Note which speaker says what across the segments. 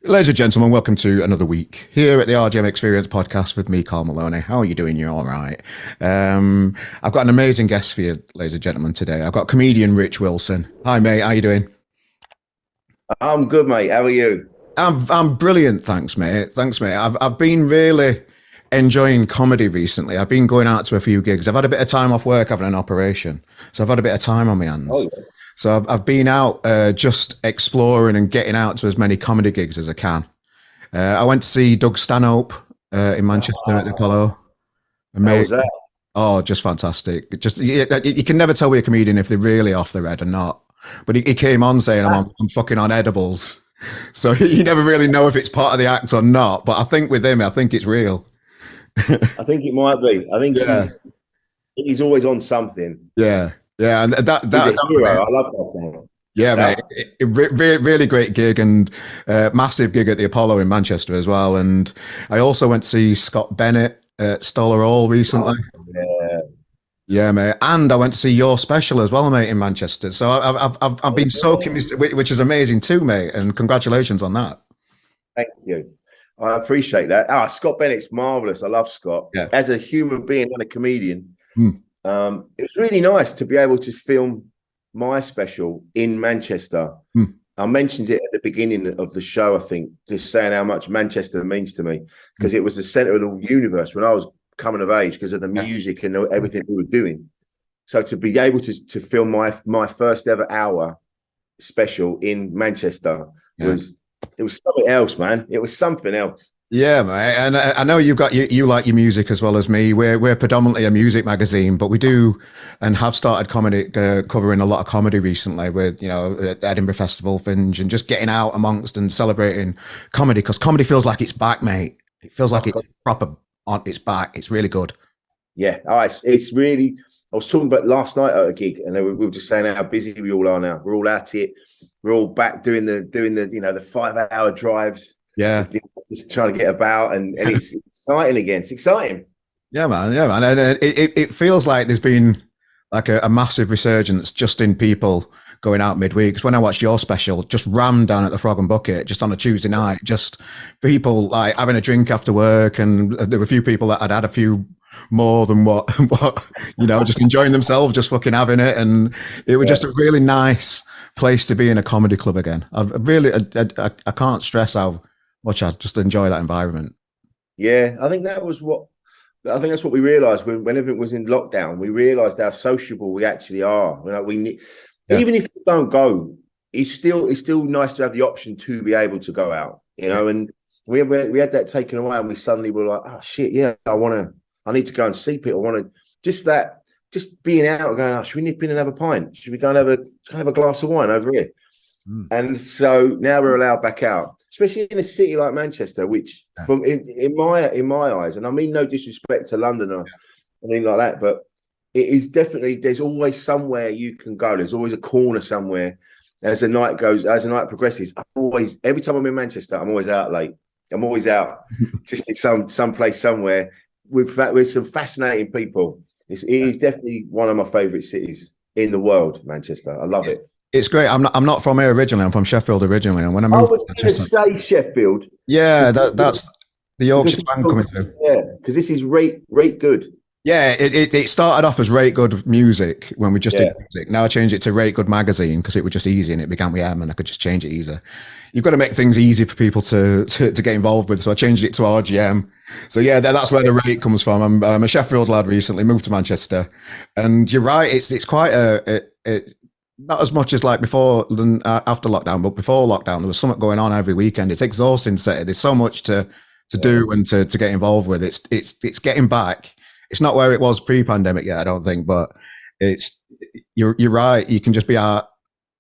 Speaker 1: Ladies and gentlemen, welcome to another week here at the RGM Experience podcast with me, Carl Maloney. How are you doing? You're all right. I've got an amazing guest for you, ladies and gentlemen, today. I've got comedian Rich Wilson. Hi, mate. How you doing?
Speaker 2: I'm good, mate. How are you?
Speaker 1: I'm brilliant, thanks, mate. Thanks, mate. I've been really enjoying comedy recently. I've been going out to a few gigs. I've had a bit of time off work having an operation, so I've had a bit of time on my
Speaker 2: Oh,
Speaker 1: hands.
Speaker 2: yeah.
Speaker 1: So I've been out just exploring and getting out to as many comedy gigs as I can. I went to see Doug Stanhope in Manchester at the Apollo.
Speaker 2: How
Speaker 1: Mate,
Speaker 2: was that?
Speaker 1: oh, just fantastic. Just you can never tell with a comedian if they're really off their head or not. But he came on saying I'm fucking on edibles, so you never really know if it's part of the act or not. But I think with him, I think it's real.
Speaker 2: I think it might be. I think
Speaker 1: Yeah,
Speaker 2: he's always on something.
Speaker 1: yeah, yeah, and
Speaker 2: He's a
Speaker 1: that
Speaker 2: hero. I love that song.
Speaker 1: yeah,
Speaker 2: Yeah.
Speaker 1: mate, really great gig and massive gig at the Apollo in Manchester as well. And I also went to see Scott Bennett at Stoller Hall recently.
Speaker 2: Oh, yeah.
Speaker 1: Yeah, mate, and I went to see your special as well, mate, in Manchester. So I've been soaking, which is amazing too, mate. And congratulations on that.
Speaker 2: Thank you. I appreciate that. Scott Bennett's marvelous. I love Scott
Speaker 1: Yeah.
Speaker 2: as a human being and a comedian.
Speaker 1: Hmm.
Speaker 2: It was really nice to be able to film my special in Manchester.
Speaker 1: Hmm.
Speaker 2: I mentioned it at the beginning of the show, I think, just saying how much Manchester means to me because it was the center of the universe when I was coming of age because of the
Speaker 1: Yeah.
Speaker 2: music and everything we were doing. So to be able to film my first ever hour special in Manchester
Speaker 1: Yeah.
Speaker 2: was it was something else, man. It was something else.
Speaker 1: Yeah, mate, and I know you've got you like your music as well as me. We're predominantly a music magazine, but we do and have started comedy covering a lot of comedy recently with at Edinburgh Festival, Fringe, and just getting out amongst and celebrating comedy because comedy feels like it's back, mate. It feels like it's proper on its back. It's really good.
Speaker 2: Yeah, it's really. I was talking about last night at a gig, and we were just saying how busy we all are now. We're all at it. We're all back doing the the 5 hour drives.
Speaker 1: Yeah.
Speaker 2: Just trying to get about, and it's exciting again. It's exciting.
Speaker 1: Yeah, man. Yeah, man. And it feels like there's been like a massive resurgence just in people going out midweek. 'Cause when I watched your special, just rammed down at the Frog and Bucket just on a Tuesday night, just people like having a drink after work. And there were a few people that had a few more than what, just enjoying themselves, just fucking having it. And it was just a really nice place to be in a comedy club again. I can't stress how much I just enjoy that environment.
Speaker 2: Yeah, I think that's what we realised when everything was in lockdown. We realised how sociable we actually are.
Speaker 1: Yeah.
Speaker 2: Even if you don't go, it's still nice to have the option to be able to go out. And we had that taken away, and we suddenly were like, oh shit, yeah, I need to go and see people. I want to just being out and going, oh, should we nip in and have a pint? Should we go and have a glass of wine over here?
Speaker 1: Mm.
Speaker 2: And so now we're allowed back out, especially in a city like Manchester, which, in my eyes, and I mean no disrespect to London or anything like that, but it is definitely there's always somewhere you can go. There's always a corner somewhere. As the night progresses, every time I'm in Manchester, I'm always out late. I'm always out, just in some place somewhere with some fascinating people. It is definitely one of my favourite cities in the world, Manchester. I love it.
Speaker 1: It's great. I'm not from here originally. I'm from Sheffield originally, and when I
Speaker 2: I
Speaker 1: moved
Speaker 2: was
Speaker 1: to
Speaker 2: going to say Sheffield.
Speaker 1: yeah, that's the Yorkshire slang coming through.
Speaker 2: Yeah, because this is rate good.
Speaker 1: Yeah, it started off as Rate Good Music when we just did music. Now I changed it to Rate Good Magazine because it was just easy and it began with M and I could just change it easy. You've got to make things easy for people to get involved with. So I changed it to RGM. So yeah, that's where the rate comes from. I'm a Sheffield lad recently, moved to Manchester. And you're right, it's quite not as much as like before than after lockdown, but before lockdown, there was something going on every weekend. It's exhausting. There's so much to do and to get involved with. It's getting back. It's not where it was pre-pandemic yet, I don't think, but you're right. You can just be out.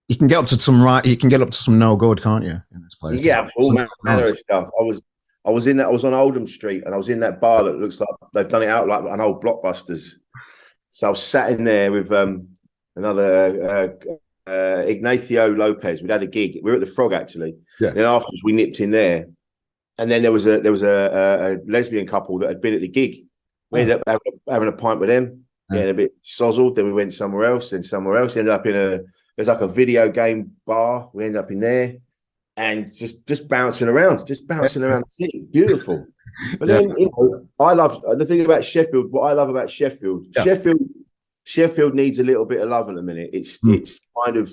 Speaker 1: You can get up to some no good, can't you? In this place,
Speaker 2: Yeah, all manner of stuff. I was on Oldham Street, and I was in that bar that looks like they've done it out like an old Blockbusters. So I was sat in there with another Ignacio Lopez. We'd had a gig. We were at the Frog actually.
Speaker 1: Yeah.
Speaker 2: And then afterwards we nipped in there, and then there was a lesbian couple that had been at the gig. We ended up having a pint with them, getting a bit sozzled. Then we went somewhere else, then somewhere else. We ended up there's like a video game bar. We ended up in there. and just bouncing around the city. Beautiful. But then, you know, I love the thing about Sheffield. What I love about Sheffield, Sheffield needs a little bit of love in a minute. It's kind of,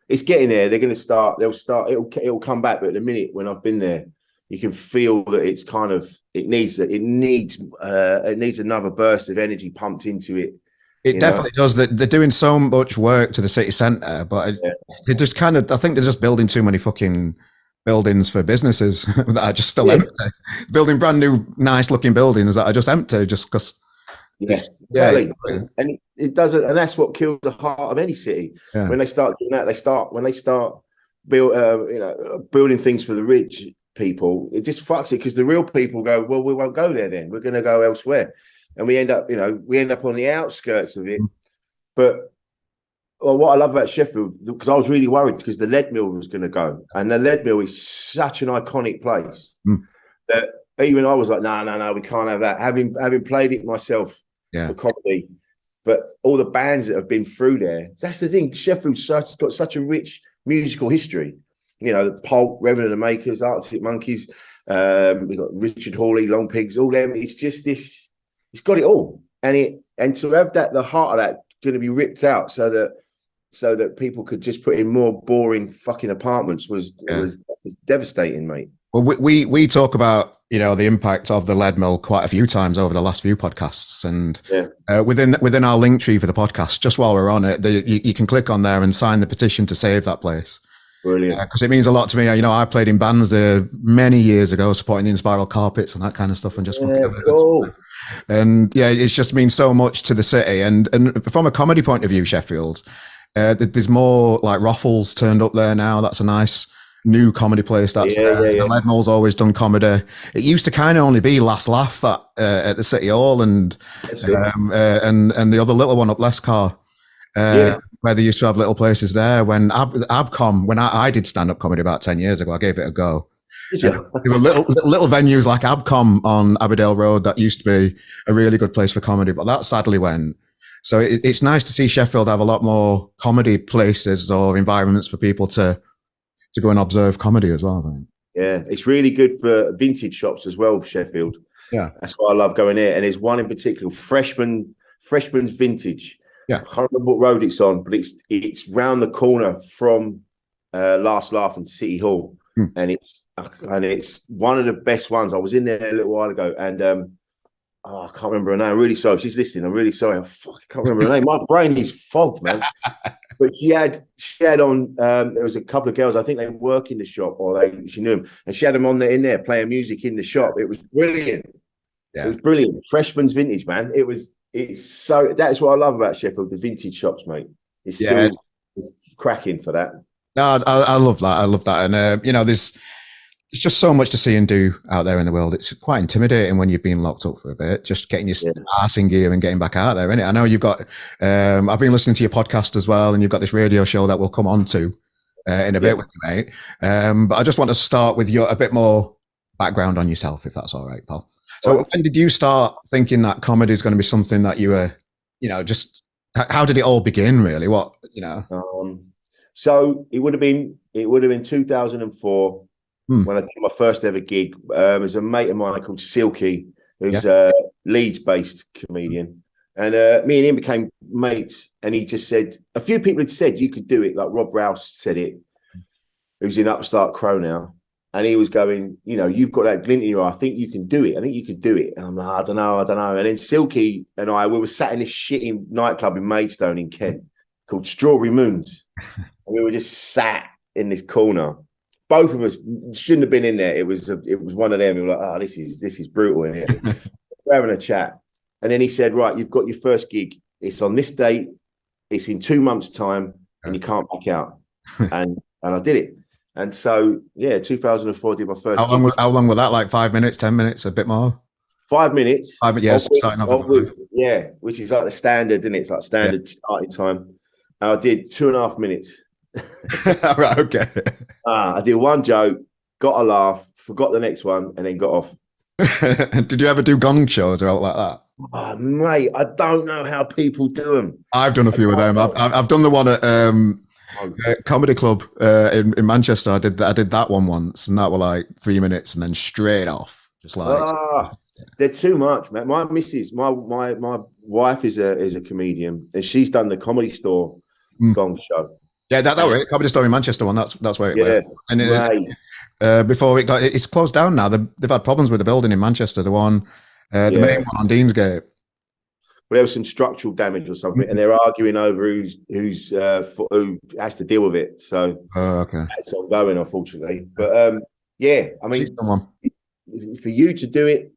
Speaker 2: it's getting there. They're going to start. They'll start. It'll come back. But at the minute when I've been there, you can feel that it's kind of, it needs another burst of energy pumped into it.
Speaker 1: It definitely does. They're doing so much work to the city centre, but they just kind of, I think they're just building too many fucking buildings for businesses that are just still empty. Building brand new, nice looking buildings that are just empty just because.
Speaker 2: Exactly. And it doesn't, and that's what kills the heart of any city. When they start doing that, when they start building things for the rich people, it just fucks it, because the real people go, well, we won't go there then. We're going to go elsewhere. And we end up on the outskirts of it. But what I love about Sheffield, because I was really worried because the lead mill was going to go, and the lead mill is such an iconic place that even I was like, no, we can't have that. Having played it myself for comedy, but all the bands that have been through there, that's the thing. Sheffield's got such a rich musical history. You know, the Pulp, Reverend and the Makers, Arctic Monkeys. We've got Richard Hawley, Long Pigs, all them. It's just this. It's got it all, and to have that, the heart of that, going to be ripped out so that people could just put in more boring fucking apartments was devastating, mate.
Speaker 1: Well, we talk about, you know, the impact of the lead mill quite a few times over the last few podcasts, and within our link tree for the podcast, just while we're on it, you can click on there and sign the petition to save that place.
Speaker 2: Brilliant.
Speaker 1: Because it means a lot to me. You know, I played in bands there many years ago, supporting the Inspiral Carpets and that kind of stuff, and just
Speaker 2: cool.
Speaker 1: And it's just means so much to the city. And from a comedy point of view, Sheffield, there's more like Raffles turned up there now. That's a nice new comedy place. That's the Lead Mill's always done comedy. It used to kind of only be Last Laugh at the City Hall and the other little one up Lescar. Where they used to have little places there. When Abcom, when I did stand-up comedy about 10 years ago, I gave it a go. There were little venues like Abcom on Aberdale Road that used to be a really good place for comedy, but that sadly went. So it's nice to see Sheffield have a lot more comedy places or environments for people to go and observe comedy as well, I think.
Speaker 2: Yeah, it's really good for vintage shops as well, Sheffield.
Speaker 1: Yeah.
Speaker 2: That's why I love going there. And there's one in particular, Freshman's Vintage.
Speaker 1: Yeah,
Speaker 2: I can't remember what road it's on, but it's round the corner from Last Laugh and City Hall, and it's one of the best ones. I was in there a little while ago, and I can't remember her name. I'm really sorry. She's listening. I'm really sorry. I can't remember her name. My brain is fogged, man. But she had on. There was a couple of girls. I think they work in the shop, or she knew them, and she had them on in there playing music in the shop. It was brilliant. Yeah, it was brilliant. Freshman's Vintage, man. It's so, that's what I love about Sheffield, the vintage shops, mate. It's still it's cracking for that.
Speaker 1: No, I love that. I love that. And, you know, there's just so much to see and do out there in the world. It's quite intimidating when you've been locked up for a bit, just getting your ass in gear and getting back out there, isn't it? I know you've got, I've been listening to your podcast as well, and you've got this radio show that we'll come on to in a bit with you, mate. But I just want to start with a bit more background on yourself, if that's all right, pal. So when did you start thinking that comedy is going to be something that you were, you know, just, how did it all begin really? What, you know?
Speaker 2: So it would have been 2004 when I did my first ever gig. There's a mate of mine called Silky, who's a Leeds-based comedian. And me and him became mates, and he just said, a few people had said you could do it, like Rob Rouse said it, who's in Upstart Crow now. And he was going, you know, you've got that glint in your eye. I think you can do it. And I'm like, I don't know. And then Silky and I, we were sat in this shitty nightclub in Maidstone in Kent called Strawberry Moons. And we were just sat in this corner. Both of us shouldn't have been in there. It was one of them. We were like, oh, this is brutal in here. We're having a chat. And then he said, right, you've got your first gig. It's on this date. It's in 2 months' time, and you can't back out. And I did it. And so, 2004, I did my first.
Speaker 1: How long was that? Like 5 minutes, 10 minutes, a bit more?
Speaker 2: 5 minutes.
Speaker 1: 5 minutes, starting off.
Speaker 2: Which is like the standard, isn't it? It's like standard starting time. And I did 2.5 minutes.
Speaker 1: Right, okay.
Speaker 2: I did one joke, got a laugh, forgot the next one, and then got off.
Speaker 1: Did you ever do gong shows or out like that?
Speaker 2: Oh, mate, I don't know how people do them.
Speaker 1: I've done a few of them. I've done the one at comedy club in Manchester. I did that one once, and that were like 3 minutes, and then straight off, just like
Speaker 2: they're too much, man. My missus, my wife is a comedian, and she's done the Comedy Store Gong Show.
Speaker 1: Yeah, that was it. Comedy Store in Manchester one. That's where it went. And before it's closed down now. They've had problems with the building in Manchester. The one, the main one on Deansgate.
Speaker 2: Well, there was some structural damage or something, and they're arguing over who has to deal with it. So that's ongoing, unfortunately. But yeah, I mean, for you to do it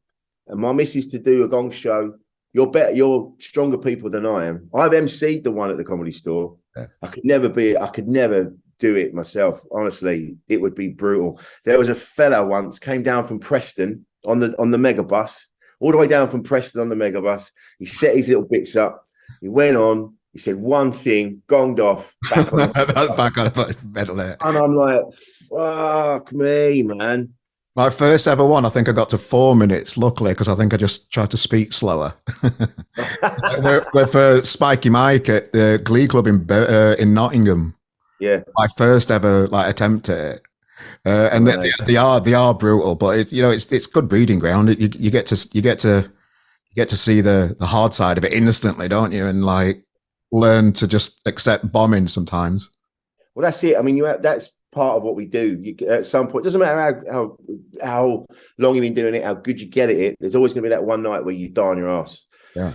Speaker 2: and my missus to do a Gong Show, you're stronger people than I am. I've emceed the one at the Comedy Store. Yeah. I could never do it myself. Honestly, it would be brutal. There was a fella once came down from Preston on the megabus. All the way down from Preston on the megabus. He set his little bits up. He went on. He said one thing, gonged off. Back on.
Speaker 1: Back on metal there.
Speaker 2: And I'm like, fuck me, man.
Speaker 1: My first ever one, I think I got to 4 minutes, luckily, because I think I just tried to speak slower. with Spiky Mike at the Glee Club in Nottingham. Yeah. My first ever attempt at it. And they are brutal, but it's good breeding ground. You get to see the hard side of it instantly, don't you? And learn to just accept bombing sometimes.
Speaker 2: Well, that's it. I mean, that's part of what we do. At some point, it doesn't matter how long you've been doing it, how good you get at it. There's always going to be that one night where you die on your ass. Yeah.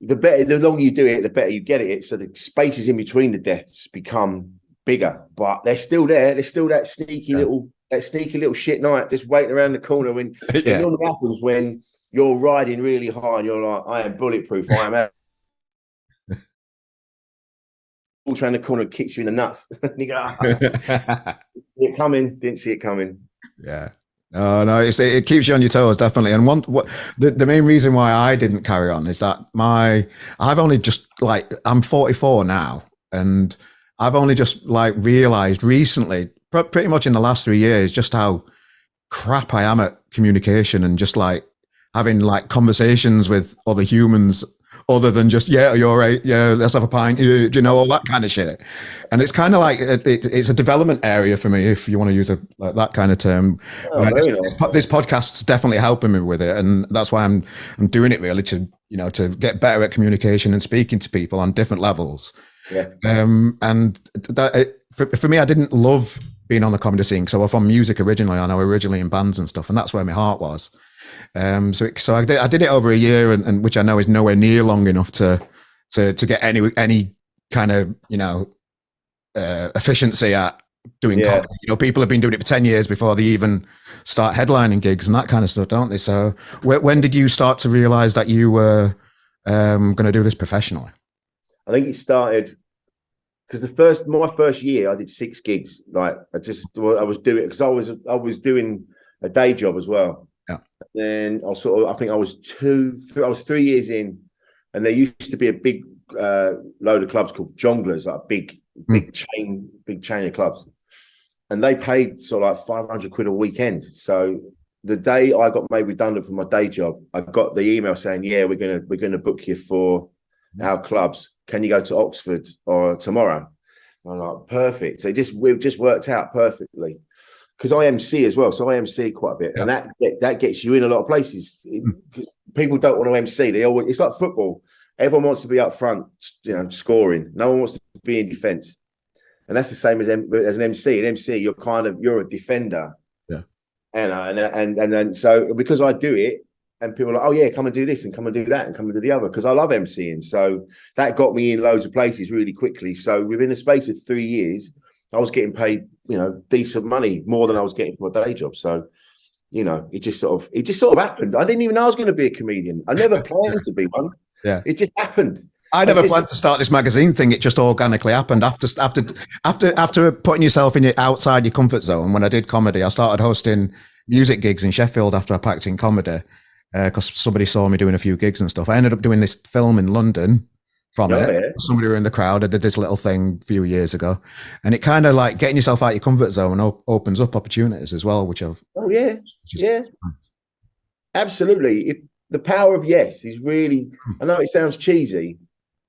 Speaker 2: The longer you do it, the better you get at it. So the spaces in between the deaths become bigger, but they're still there. There's still that sneaky little shit night just waiting around the corner when it normally happens when you're riding really high and you're like, I am bulletproof. I am out. Walks around the corner, kicks you in the nuts. You go, it coming, didn't see it coming.
Speaker 1: Yeah. No, it keeps you on your toes, definitely. And the main reason why I didn't carry on is that I've only just I'm 44 now, and I've only just realized recently, pretty much in the last 3 years, just how crap I am at communication and just having conversations with other humans other than just, you're right, let's have a pint, all that kind of shit. And it's kind of it's a development area for me, if you want to use that kind of term. This podcast's definitely helping me with it, and that's why I'm doing it really to get better at communication and speaking to people on different levels. Yeah. And that for me, I didn't love being on the comedy scene. So I'm from music originally. I know originally in bands and stuff, and that's where my heart was. So I did it over a year, and which I know is nowhere near long enough to get any kind of efficiency at doing comedy. People have been doing it for 10 years before they even start headlining gigs and that kind of stuff, don't they? So when did you start to realize that you were going to do this professionally?
Speaker 2: I think it started because my first year I did 6 gigs. I was doing it because I was doing a day job as well. Yeah. Then I think I was 3 years in, and there used to be a big load of clubs called Jongleurs, big chain of clubs, and they paid sort of £500 a weekend. So the day I got made redundant from my day job, I got the email saying, we're gonna book you for our clubs. Can you go to Oxford or tomorrow? I'm like, perfect. So we've just worked out perfectly. Because I MC as well, so I MC quite a bit, and that gets you in a lot of places. Because people don't want to MC; it's like football. Everyone wants to be up front, scoring. No one wants to be in defence, and that's the same as an MC. An MC, you're a defender. Yeah, and then so because I do it, and people are like, come and do this, and come and do that, and come and do the other, because I love MCing. So that got me in loads of places really quickly. So within the space of 3 years, I was getting paid, decent money, more than I was getting for my day job. So, it just sort of happened. I didn't even know I was going to be a comedian. I never planned to be one. Yeah, it just happened.
Speaker 1: I never planned to start this magazine thing. It just organically happened after putting yourself outside your comfort zone. When I did comedy, I started hosting music gigs in Sheffield after I packed in comedy because somebody saw me doing a few gigs and stuff. I ended up doing this film in London. Somebody were in the crowd. I did this little thing a few years ago, and it kind of getting yourself out your comfort zone opens up opportunities as well, which I've.
Speaker 2: Oh yeah, absolutely. If the power of yes is really, I know it sounds cheesy,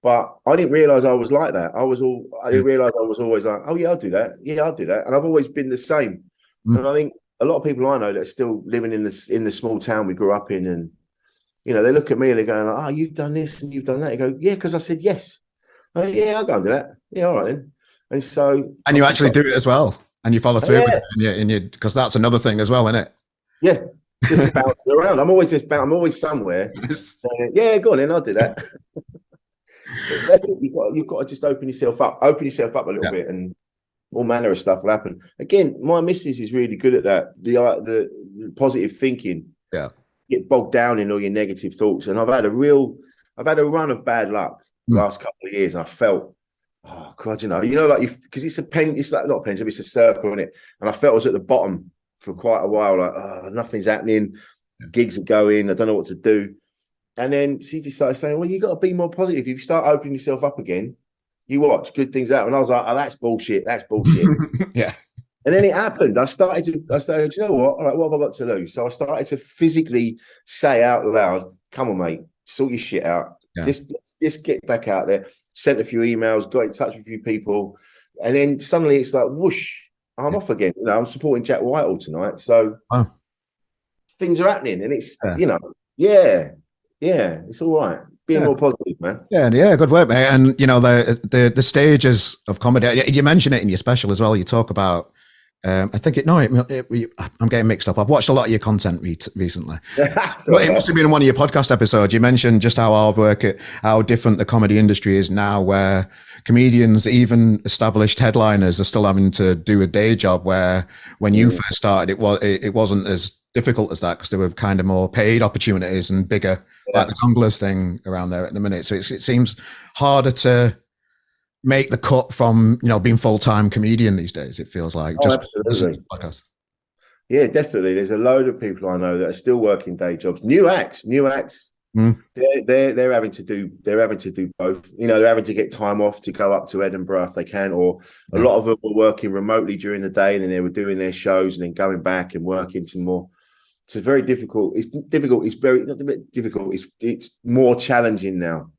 Speaker 2: But I didn't realize I was like that. I didn't realize I was always like, oh yeah, I'll do that. Yeah, I'll do that. And I've always been the same. And I think a lot of people I know that are still living in the small town we grew up in, and they look at me and they're going, like, oh, you've done this and you've done that. You go, yeah, because I said yes. Yeah, I'll go and do that. Yeah, all right then. And so,
Speaker 1: and you actually do it as well, and you follow through with it, because that's another thing as well, isn't it?
Speaker 2: Yeah, just bouncing around. I'm always somewhere. Yeah, go on then, I'll do that. That's it. You've got to just open yourself up a little bit, and all manner of stuff will happen. Again, my missus is really good at that. The positive thinking.
Speaker 1: Yeah.
Speaker 2: Get bogged down in all your negative thoughts, and I've had a run of bad luck the last couple of years. And I felt, oh God, like because it's like not a pendulum, it's a circle, isn't it? And I felt I was at the bottom for quite a while, like, oh, nothing's happening, gigs are going, I don't know what to do. And then she decided saying, well, you got to be more positive. If you start opening yourself up again, you watch good things happen. And I was like, oh, that's bullshit.
Speaker 1: Yeah.
Speaker 2: And then it happened. I started, you know what? All right, what have I got to lose? So I started to physically say out loud, come on, mate, sort your shit out. Yeah. Just get back out there. Sent a few emails, got in touch with a few people. And then suddenly it's like, whoosh, I'm off again. I'm supporting Jack Whitehall tonight. So things are happening. And it's, it's all right. Being more positive, man.
Speaker 1: Yeah, good work, mate. And the stages of comedy. You mention it in your special as well. You talk about. I'm getting mixed up. I've watched a lot of your content recently. But it must have been in one of your podcast episodes. You mentioned just how different the comedy industry is now, where comedians, even established headliners, are still having to do a day job. Where when you first started, it wasn't as difficult as that, because there were kind of more paid opportunities and bigger, like the Donglers thing around there at the minute. So it seems harder to make the cut from being full-time comedian these days. It feels like
Speaker 2: absolutely.
Speaker 1: Like us.
Speaker 2: Yeah, definitely. There's a load of people I know that are still working day jobs. New acts. They're having to do both. They're having to get time off to go up to Edinburgh if they can, or a lot of them were working remotely during the day, and then they were doing their shows and then going back and working some more. So it's very difficult. It's difficult. It's very not a bit difficult. It's more challenging now.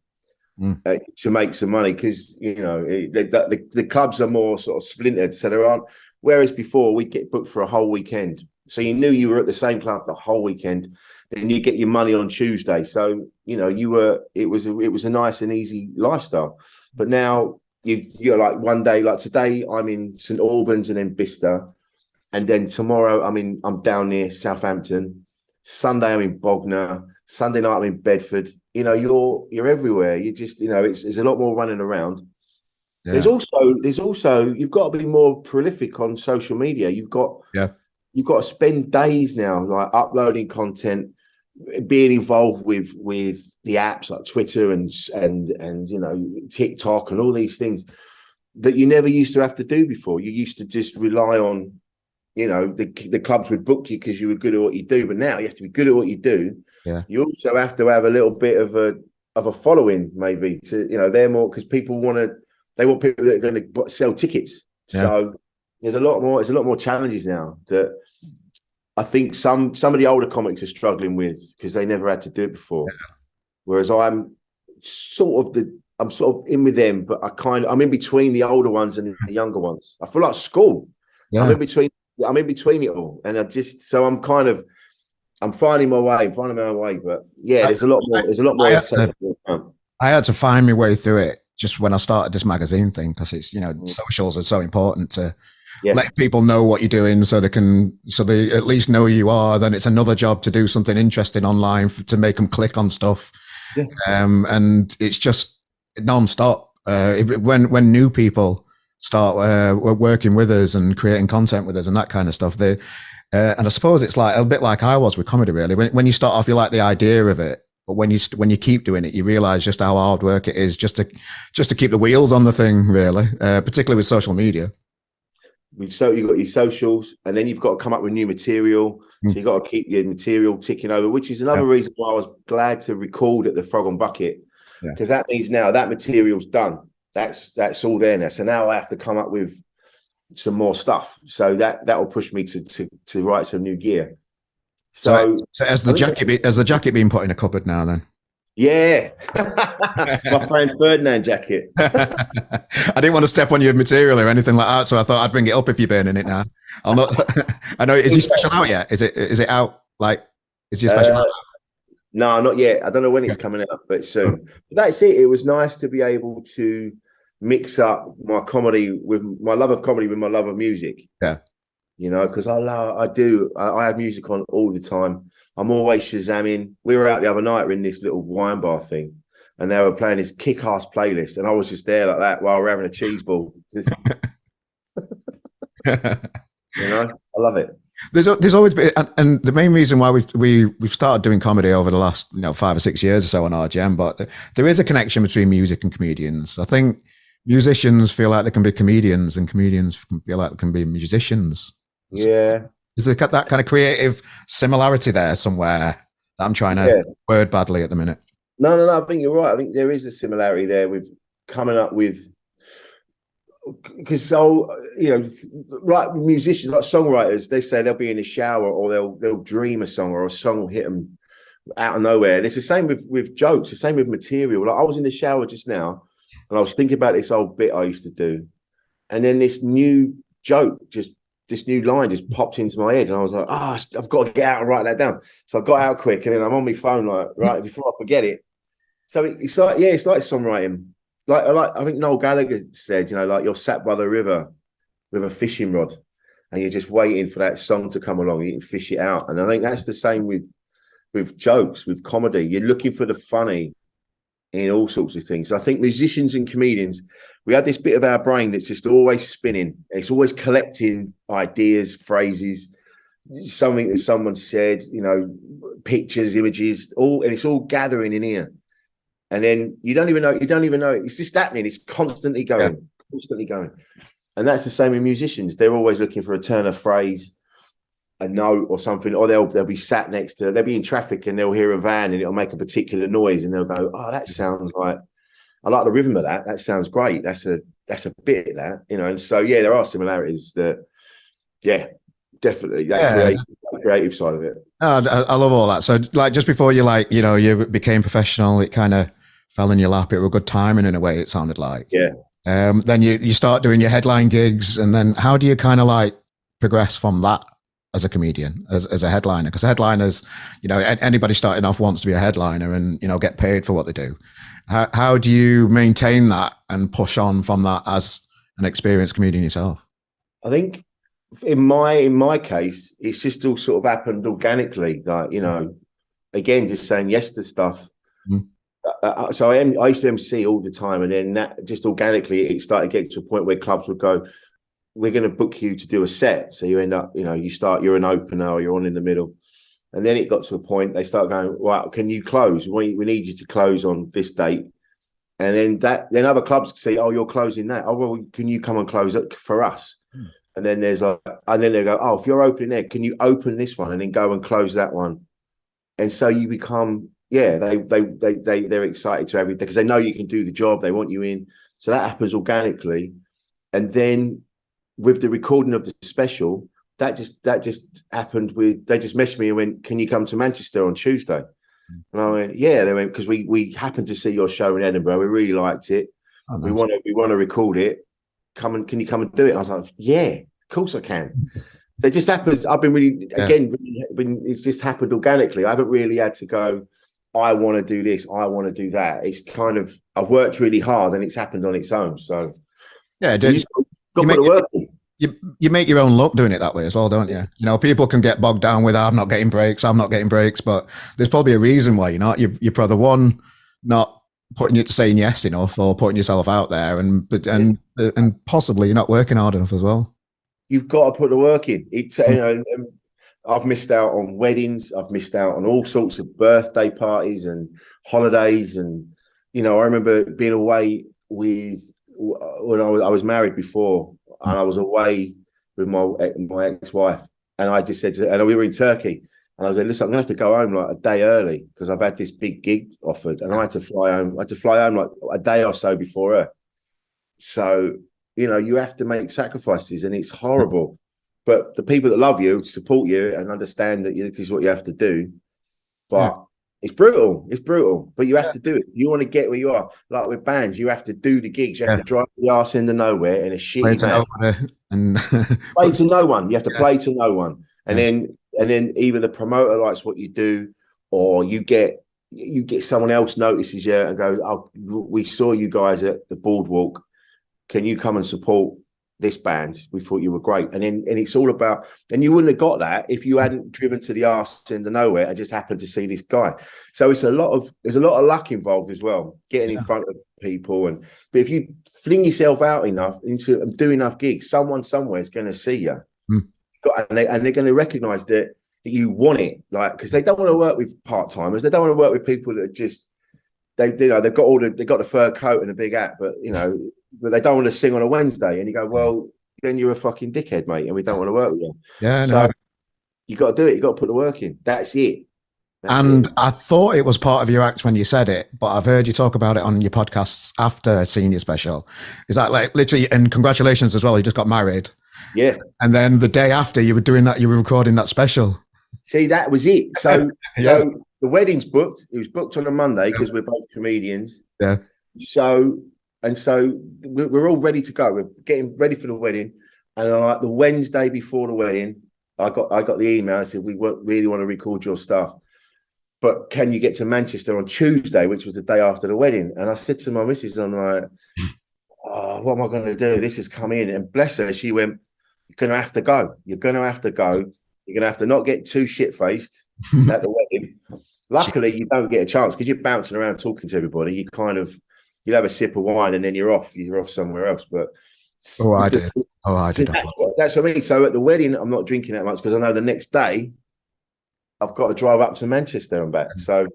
Speaker 2: To make some money, because the clubs are more sort of splintered, so there aren't. Whereas before we'd get booked for a whole weekend, so you knew you were at the same club the whole weekend. Then you get your money on Tuesday, so you were. It was a nice and easy lifestyle. But now you're like one day, like today I'm in St Albans and then Bicester, and then tomorrow I'm down near Southampton. Sunday I'm in Bognor. Sunday night I'm in Bedford. You're everywhere. You just, there's a lot more running around. Yeah. There's also you've got to be more prolific on social media. You've got to spend days now like uploading content, being involved with the apps like Twitter and TikTok and all these things that you never used to have to do before. You used to just rely on the clubs would book you because you were good at what you do, but now you have to be good at what you do.
Speaker 1: Yeah.
Speaker 2: You also have to have a little bit of a following, maybe, to they're more, because people want people that are going to sell tickets. Yeah. So there's a lot more challenges now that I think some of the older comics are struggling with, because they never had to do it before. Yeah. Whereas I'm sort of in with them, but I'm in between the older ones and the younger ones. I feel like school. Yeah. I'm in between it all, and I'm finding my way, but there's a lot more.
Speaker 1: I had to find my way through it just when I started this magazine thing, because it's socials are so important to let people know what you're doing, so they at least know who you are. Then it's another job to do something interesting online to make them click on stuff, and it's just non-stop. When new people start working with us and creating content with us and that kind of stuff, and I suppose it's like a bit like I was with comedy, really. When you start off, you like the idea of it, but when you keep doing it, you realize just how hard work it is just to keep the wheels on the thing, really, particularly with social media.
Speaker 2: So you've got your socials, and then you've got to come up with new material. So you've got to keep your material ticking over, which is another reason why I was glad to record at the Frog and Bucket, because that means now that material's done. That's all there now. So now I have to come up with some more stuff. So that will push me to write some new gear. So
Speaker 1: has the jacket been put in a cupboard now then?
Speaker 2: Yeah, my Franz Ferdinand jacket.
Speaker 1: I didn't want to step on your material or anything like that, so I thought I'd bring it up if you're burning it now. I'll not. I know. Is he special out yet? Is it out? Like, is your special out?
Speaker 2: No, not yet. I don't know when it's coming out, but soon. But that's it. It was nice to be able to mix up my comedy with my love of comedy with my love of music.
Speaker 1: Yeah.
Speaker 2: You know, because I have music on all the time. I'm always shazamming. We were out the other night, we're in this little wine bar thing, and they were playing this kick-ass playlist, and I was just there like that while we're having a cheese ball. Just, you know, I love it.
Speaker 1: There's always been, and the main reason why we've started doing comedy over the last 5 or 6 years or so on RGM, but there is a connection between music and comedians. I think musicians feel like they can be comedians, and comedians feel like they can be musicians.
Speaker 2: Yeah.
Speaker 1: Is there that kind of creative similarity there somewhere that I'm trying to word badly at the minute?
Speaker 2: No. I think you're right. I think there is a similarity there with coming up with, because like musicians, like songwriters, they say they'll be in the shower or they'll dream a song, or a song will hit them out of nowhere. And it's the same with jokes, the same with material. Like I was in the shower just now, and I was thinking about this old bit I used to do, and then this new joke this new line just popped into my head, and I was like, I've got to get out and write that down. So I got out quick, and then I'm on my phone, like, right, before I forget it. So it's like songwriting. Like I think Noel Gallagher said, like you're sat by the river with a fishing rod, and you're just waiting for that song to come along. You can fish it out. And I think that's the same with jokes, with comedy. You're looking for the funny in all sorts of things. I think musicians and comedians, we have this bit of our brain that's just always spinning. It's always collecting ideas, phrases, something that someone said, pictures, images, and it's all gathering in here. And then you don't even know. It's just happening. It's constantly going. And that's the same with musicians. They're always looking for a turn of phrase, a note or something, or they'll be sat they'll be in traffic and they'll hear a van and it'll make a particular noise, and they'll go, "Oh, that sounds like, I like the rhythm of that. That sounds great. That's a bit of that, And so there are similarities that, definitely that creative side of it.
Speaker 1: I love all that. So like just before you became professional, it kind of fell in your lap. It was good timing in a way, it sounded like.
Speaker 2: Yeah.
Speaker 1: Then you start doing your headline gigs, and then how do you kind of like progress from that as a comedian, as a headliner? Because headliners, anybody starting off wants to be a headliner and get paid for what they do. How do you maintain that and push on from that as an experienced comedian yourself?
Speaker 2: I think in my case, it's just all sort of happened organically. Like, again, just saying yes to stuff. So I used to MC all the time, and then that just organically it started getting to a point where clubs would go, "We're going to book you to do a set." So you end up, you're an opener or you're on in the middle. And then it got to a point they start going, "Right, can you close? We need you to close on this date." And then other clubs say, "Oh, you're closing that. Oh, well, can you come and close it for us?" And then and then they go, "Oh, if you're opening there, can you open this one and then go and close that one?" And so you become, they're excited to everything because they know you can do the job. They want you in. So that happens organically. And then with the recording of the special, that just happened they just messaged me and went, "Can you come to Manchester on Tuesday?" And I went, "Yeah." They went, "Because we happened to see your show in Edinburgh. We really liked it. Oh, nice. We want to record it. Can you come and do it?" And I was like, "Yeah, of course I can." It just happens. I've been it's just happened organically. I haven't really had to go, "I want to do this, I want to do that." It's kind of, I've worked really hard and it's happened on its own. So
Speaker 1: yeah, you make your own luck doing it that way as well, don't you? People can get bogged down with, "I'm not getting breaks, but there's probably a reason why you're not. You're probably one, not putting you to saying yes enough or putting yourself out there, and possibly you're not working hard enough as well.
Speaker 2: You've got to put the work in. I've missed out on weddings. I've missed out on all sorts of birthday parties and holidays. And, I remember being away when I was married before, and I was away with my ex-wife. And I just said and we were in Turkey. And I was like, "Listen, I'm going to have to go home like a day early because I've had this big gig offered." And I had to fly home. I had to fly home like a day or so before her. So, you have to make sacrifices, and it's horrible. But the people that love you, support you, and understand that this is what you have to do. But It's brutal. It's brutal, but you have to do it. You want to get where you are. Like with bands, you have to do the gigs. You have to drive the arse into nowhere in a shitty van.
Speaker 1: And
Speaker 2: Play to no one. You have to play to no one, and then either the promoter likes what you do, or you get someone else notices you and goes, "Oh, we saw you guys at the Boardwalk. Can you come and support this band? We thought you were great." And it's all about, and you wouldn't have got that if you hadn't driven to the arse into nowhere and just happened to see this guy. So there's a lot of luck involved as well, getting in front of people. But if you fling yourself out enough into and do enough gigs, someone somewhere is going to see you. And they're going to recognize that you want it, like, because they don't want to work with part-timers. They don't want to work with people that are just, they've got the fur coat and a big hat, but they don't want to sing on a Wednesday. And you go, well, then you're a fucking dickhead, mate, and we don't want to work with you.
Speaker 1: Yeah,
Speaker 2: so you got to do it. You got to put the work in. That's it.
Speaker 1: I thought it was part of your act when you said it, but I've heard you talk about it on your podcasts after Senior Special. Is that like literally? And congratulations as well. You just got married.
Speaker 2: Yeah.
Speaker 1: And then the day after you were doing that, you were recording that special.
Speaker 2: See, that was it. So, so the wedding's booked. It was booked on a Monday because we're both comedians.
Speaker 1: Yeah.
Speaker 2: So we're all ready to go. We're getting ready for the wedding. And like the Wednesday before the wedding, I got the email. I said, we really want to record your stuff, but can you get to Manchester on Tuesday, which was the day after the wedding? And I said to my missus, I'm like, oh, what am I going to do? This has come in. And bless her, she went, you're going to have to go. You're going to have to go. You're going to have to not get too shit-faced at the wedding. Luckily, you don't get a chance because you're bouncing around talking to everybody. You'll have a sip of wine and then you're off. You're off somewhere else. But
Speaker 1: I did.
Speaker 2: That's what I mean. So at the wedding, I'm not drinking that much because I know the next day I've got to drive up to Manchester and back. So,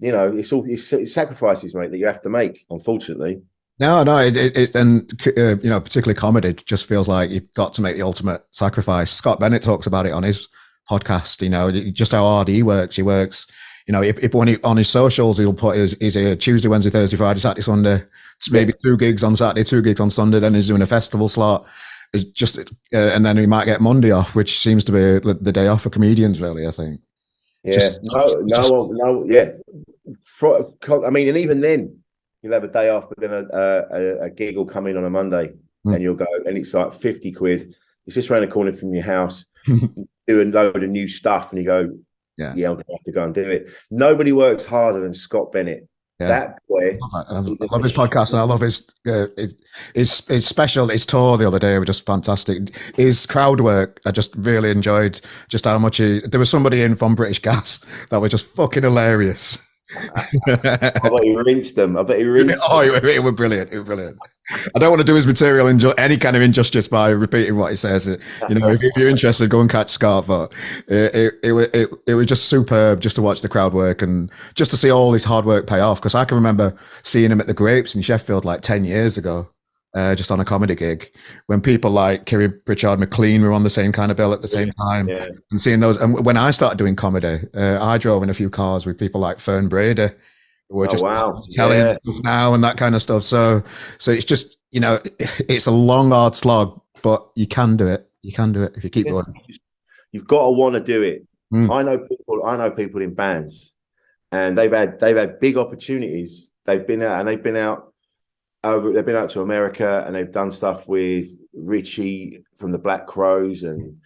Speaker 2: it's sacrifices, mate, that you have to make, unfortunately.
Speaker 1: No, particularly comedy just feels like you've got to make the ultimate sacrifice. Scott Bennett talks about it on his podcast, just how hard he works. He works, on his socials, he'll put his Tuesday, Wednesday, Thursday, Friday, Saturday, Sunday. It's maybe 2 gigs on Saturday, 2 gigs on Sunday. Then he's doing a festival slot. It's just, and then he might get Monday off, which seems to be the day off for comedians, really, I think.
Speaker 2: Yeah. Yeah. I mean, and even then, you'll have a day off, but then a gig will come in on a Monday and you'll go, and it's like 50 quid. It's just around the corner from your house, doing a load of new stuff, and you go, yeah, I'm going to have to go and do it. Nobody works harder than Scott Bennett. Yeah. That boy.
Speaker 1: I love his podcast, and I love his special. His tour the other day was just fantastic. His crowd work, I just really enjoyed just how much there was somebody in from British Gas that was just fucking hilarious.
Speaker 2: I bet he rinsed them.
Speaker 1: Oh, it was brilliant. It was brilliant. I don't want to do his material any kind of injustice by repeating what he says. If you're interested, go and catch Scott. But it was just superb just to watch the crowd work and just to see all his hard work pay off. Because I can remember seeing him at the Grapes in Sheffield like 10 years ago. Just on a comedy gig when people like Kerry Pritchard McLean were on the same kind of bill at the same time, and seeing those. And when I started doing comedy, I drove in a few cars with people like Fern Brady, who were just telling stuff now and that kind of stuff. So it's just, it's a long, hard slog, but you can do it. You can do it if you keep going.
Speaker 2: You've got to want to do it. I know people in bands, and they've had big opportunities. They've been out to America, and they've done stuff with Richie from the Black Crows, and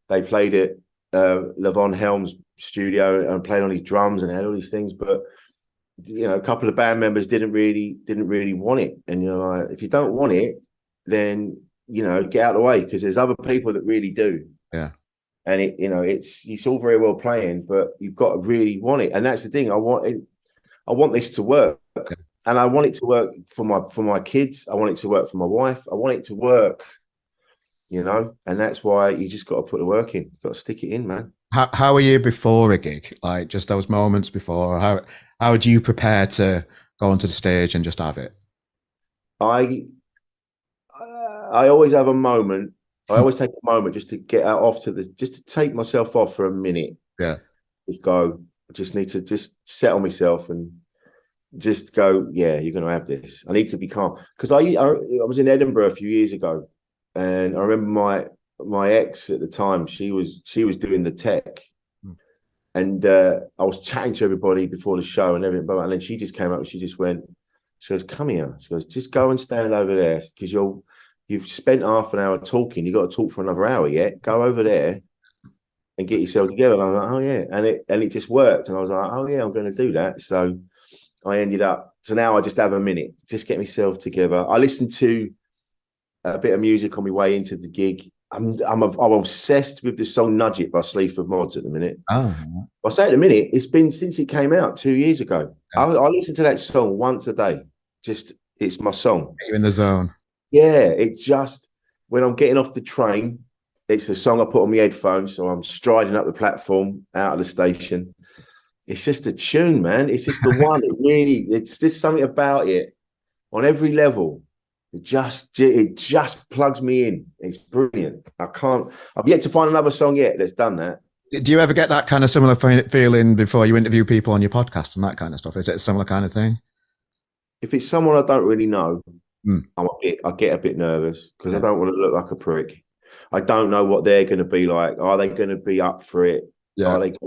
Speaker 2: they played at Levon Helm's studio and played on his drums and had all these things. But a couple of band members didn't really want it, and like, if you don't want it, then get out of the way, because there's other people that really do.
Speaker 1: Yeah.
Speaker 2: And it's all very well playing, but you've got to really want it, and that's the thing. I want this to work. Okay. And I want it to work for my kids. I want it to work for my wife. I want it to work, and that's why you just got to put the work in. You've got to stick it in, man.
Speaker 1: How are you before a gig? Like just those moments before. How do you prepare to go onto the stage and just have it?
Speaker 2: I always have a moment. I always take a moment just to get just to take myself off for a minute.
Speaker 1: Yeah.
Speaker 2: Just go. I just need to just settle myself and just go, yeah, you're going to have this. I need to be calm. Because I was in Edinburgh a few years ago, and I remember my ex at the time, she was doing the tech. And I was chatting to everybody before the show and everything, and then she just came up and she goes, come here. She goes, just go and stand over there because you've spent half an hour talking. You've got to talk for another hour yet. Go over there and get yourself together. And I was like, oh yeah. And it just worked. And I was like, oh yeah, I'm going to do that. So I ended up, so now I just have a minute, just get myself together. I listened to a bit of music on my way into the gig. I'm obsessed with the song Nudge It by Sleaford Mods at the minute.
Speaker 1: Oh.
Speaker 2: I say at the minute, it's been since it came out 2 years ago. Yeah. I listen to that song once a day. It's my song.
Speaker 1: You're in the zone.
Speaker 2: Yeah, it just, when I'm getting off the train, it's a song I put on my headphones. So I'm striding up the platform out of the station. It's just a tune, man. It's just the one. It's just something about it on every level. It just plugs me in. It's brilliant. I've yet to find another song yet that's done that.
Speaker 1: Do you ever get that kind of similar feeling before you interview people on your podcast and that kind of stuff? Is it a similar kind of thing?
Speaker 2: If it's someone I don't really know, I get a bit nervous because I don't want to look like a prick. I don't know what they're going to be like. Are they going to be up for it? Yeah. Are they,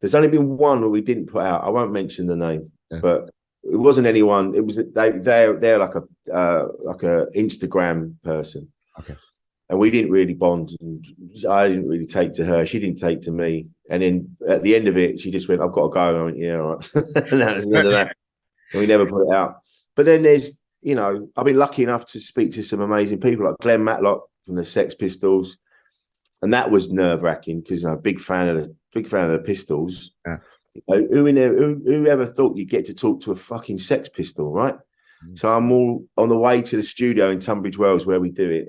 Speaker 2: there's only been one that we didn't put out. I won't mention the name, but it wasn't anyone. It was they're like a Instagram person. Okay. And we didn't really bond, and I didn't really take to her. She didn't take to me. And then at the end of it, she just went, "I've got to go." And I went, "Yeah, all right." And that was the end of that. And we never put it out. But then there's, I've been lucky enough to speak to some amazing people like Glenn Matlock from the Sex Pistols, and that was nerve-wracking because I'm a big fan of the Pistols. Yeah. Whoever thought you'd get to talk to a fucking Sex Pistol, right? Mm. So I'm all on the way to the studio in Tunbridge Wells where we do it.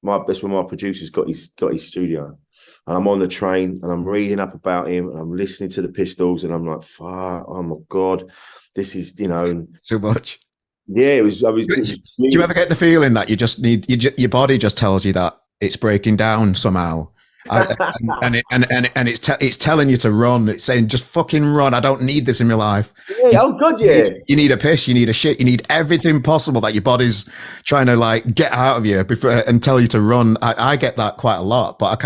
Speaker 2: That's where my producer's got his studio, and I'm on the train and I'm reading up about him and I'm listening to the Pistols and I'm like, "Fuck! Oh my god, this is
Speaker 1: too much."
Speaker 2: Yeah, it was.
Speaker 1: Do you ever get the feeling that you just need your body just tells you that it's breaking down somehow? and it's telling you to run. It's saying just fucking run. I don't need this in my life.
Speaker 2: Yeah, oh god, yeah.
Speaker 1: You need a piss. You need a shit. You need everything possible that your body's trying to get out of you and tell you to run. I get that quite a lot, but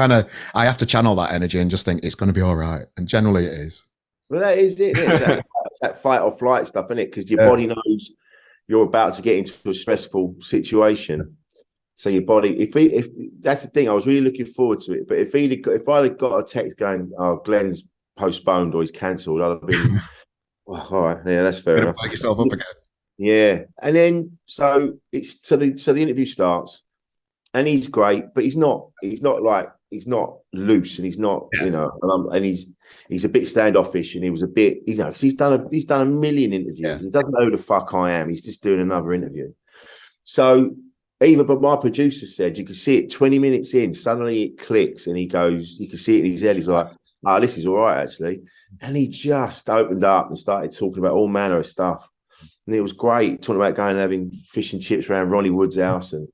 Speaker 1: I have to channel that energy and just think it's going to be all right. And generally, it is.
Speaker 2: Well, that is it. It's that fight or flight stuff, isn't it? Because your body knows you're about to get into a stressful situation. So your body, if that's the thing, I was really looking forward to it. But if I'd have got a text going, "Oh, Glenn's postponed or he's cancelled," I'd have been, "Oh, all right, yeah, that's fair enough."
Speaker 1: Wake yourself up again.
Speaker 2: Yeah, and then so the interview starts, and he's great, but he's not loose, and he's not and he's a bit standoffish, and he was a bit because he's done a million interviews. Yeah. He doesn't know who the fuck I am. He's just doing another interview. So. But my producer said you can see it 20 minutes in, suddenly it clicks and he goes, you can see it in his head. He's like, "Oh, this is all right, actually." And he just opened up and started talking about all manner of stuff. And it was great, talking about going and having fish and chips around Ronnie Wood's house. And,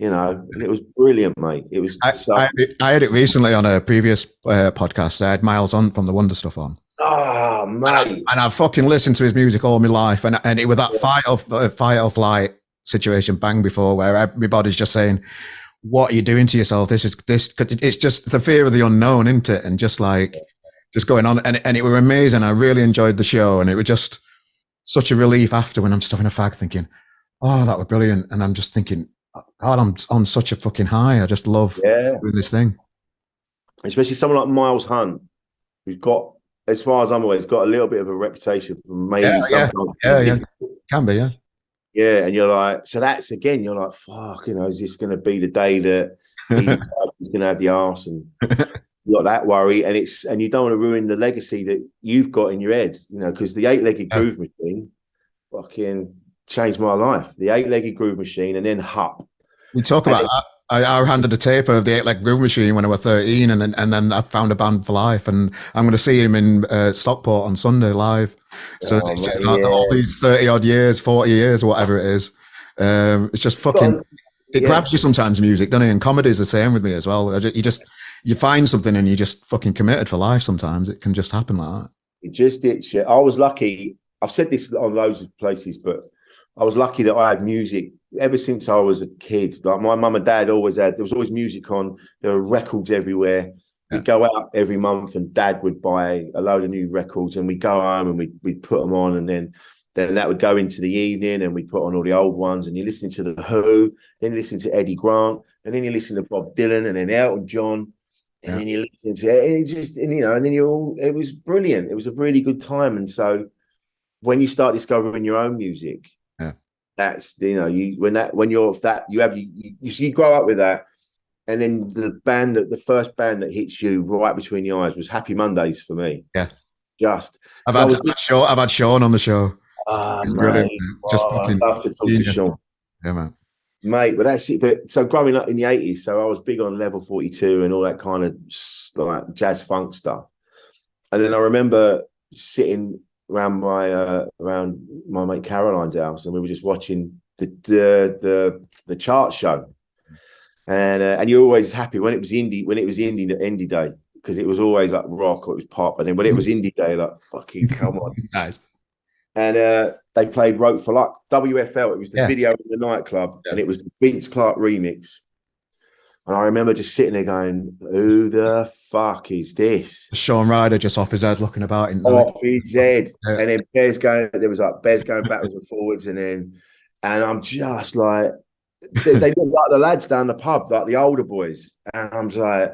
Speaker 2: and it was brilliant, mate. It was.
Speaker 1: I had it recently on a previous podcast. I had Miles on from the Wonder Stuff on.
Speaker 2: Oh, mate.
Speaker 1: And I fucking listened to his music all my life. And it was that fight or flight situation bang before where everybody's just saying, "What are you doing to yourself? It's just the fear of the unknown, isn't it?" And just going on, and it was amazing. I really enjoyed the show, and it was just such a relief after when I'm just having a fag thinking, "Oh, that was brilliant," and I'm just thinking, "God, I'm on such a fucking high. I just love doing this thing."
Speaker 2: Especially someone like Miles Hunt, who's got, as far as I'm aware, he's got a little bit of a reputation for maybe
Speaker 1: can be, yeah.
Speaker 2: Yeah, and you're like, so that's again, you're like, fuck, is this going to be the day that he's going to have the arse, and you got that worry, and you don't want to ruin the legacy that you've got in your head, because the 8-legged groove machine fucking changed my life. The 8-legged groove machine, and then Hup.
Speaker 1: We talk about that. I handed a tape of the 8-legged groove machine when I was 13, and then I found a band for life, and I'm going to see him in Stockport on Sunday live. So all these 30 odd years, 40 years, whatever it is, it's just fucking. It grabs you sometimes. Music, doesn't it? And comedy is the same with me as well. You find something and you just fucking committed for life. Sometimes it can just happen like that.
Speaker 2: It just itch. I was lucky. I've said this on loads of places, but I was lucky that I had music ever since I was a kid. Like my mum and dad always had. There was always music on. There were records everywhere. we'd go out every month, and Dad would buy a load of new records, and we'd go home and we'd put them on, and then that would go into the evening, and we'd put on all the old ones, and you're listening to The Who, then you're listening to Eddie Grant, and then you're listening to Bob Dylan, and then Elton John, and then you're listening to it, and then it was brilliant. It was a really good time. And so when you start discovering your own music, that's, you grow up with that. And then the first band that hits you right between the eyes was Happy Mondays for me.
Speaker 1: Yeah.
Speaker 2: I've
Speaker 1: had Sean on the show.
Speaker 2: Mate. I'd love to talk to Sean.
Speaker 1: Yeah, man.
Speaker 2: Mate, but that's it. But so growing up in the 80s, so I was big on Level 42 and all that kind of like jazz funk stuff. And then I remember sitting around my mate Caroline's house, and we were just watching the chart show. And you're always happy when it was indie day, because it was always like rock or it was pop. And then when it was indie day, like, fucking come on.
Speaker 1: Nice.
Speaker 2: And they played Wrote for Luck, WFL. It was the video in the nightclub, and it was the Vince Clarke remix. And I remember just sitting there going, who the fuck is this?
Speaker 1: Sean Ryder just off his head looking about.
Speaker 2: Off his head. Yeah. And then Bez going backwards and forwards. And I'm just like, they look like the lads down the pub, like the older boys. And I'm just like,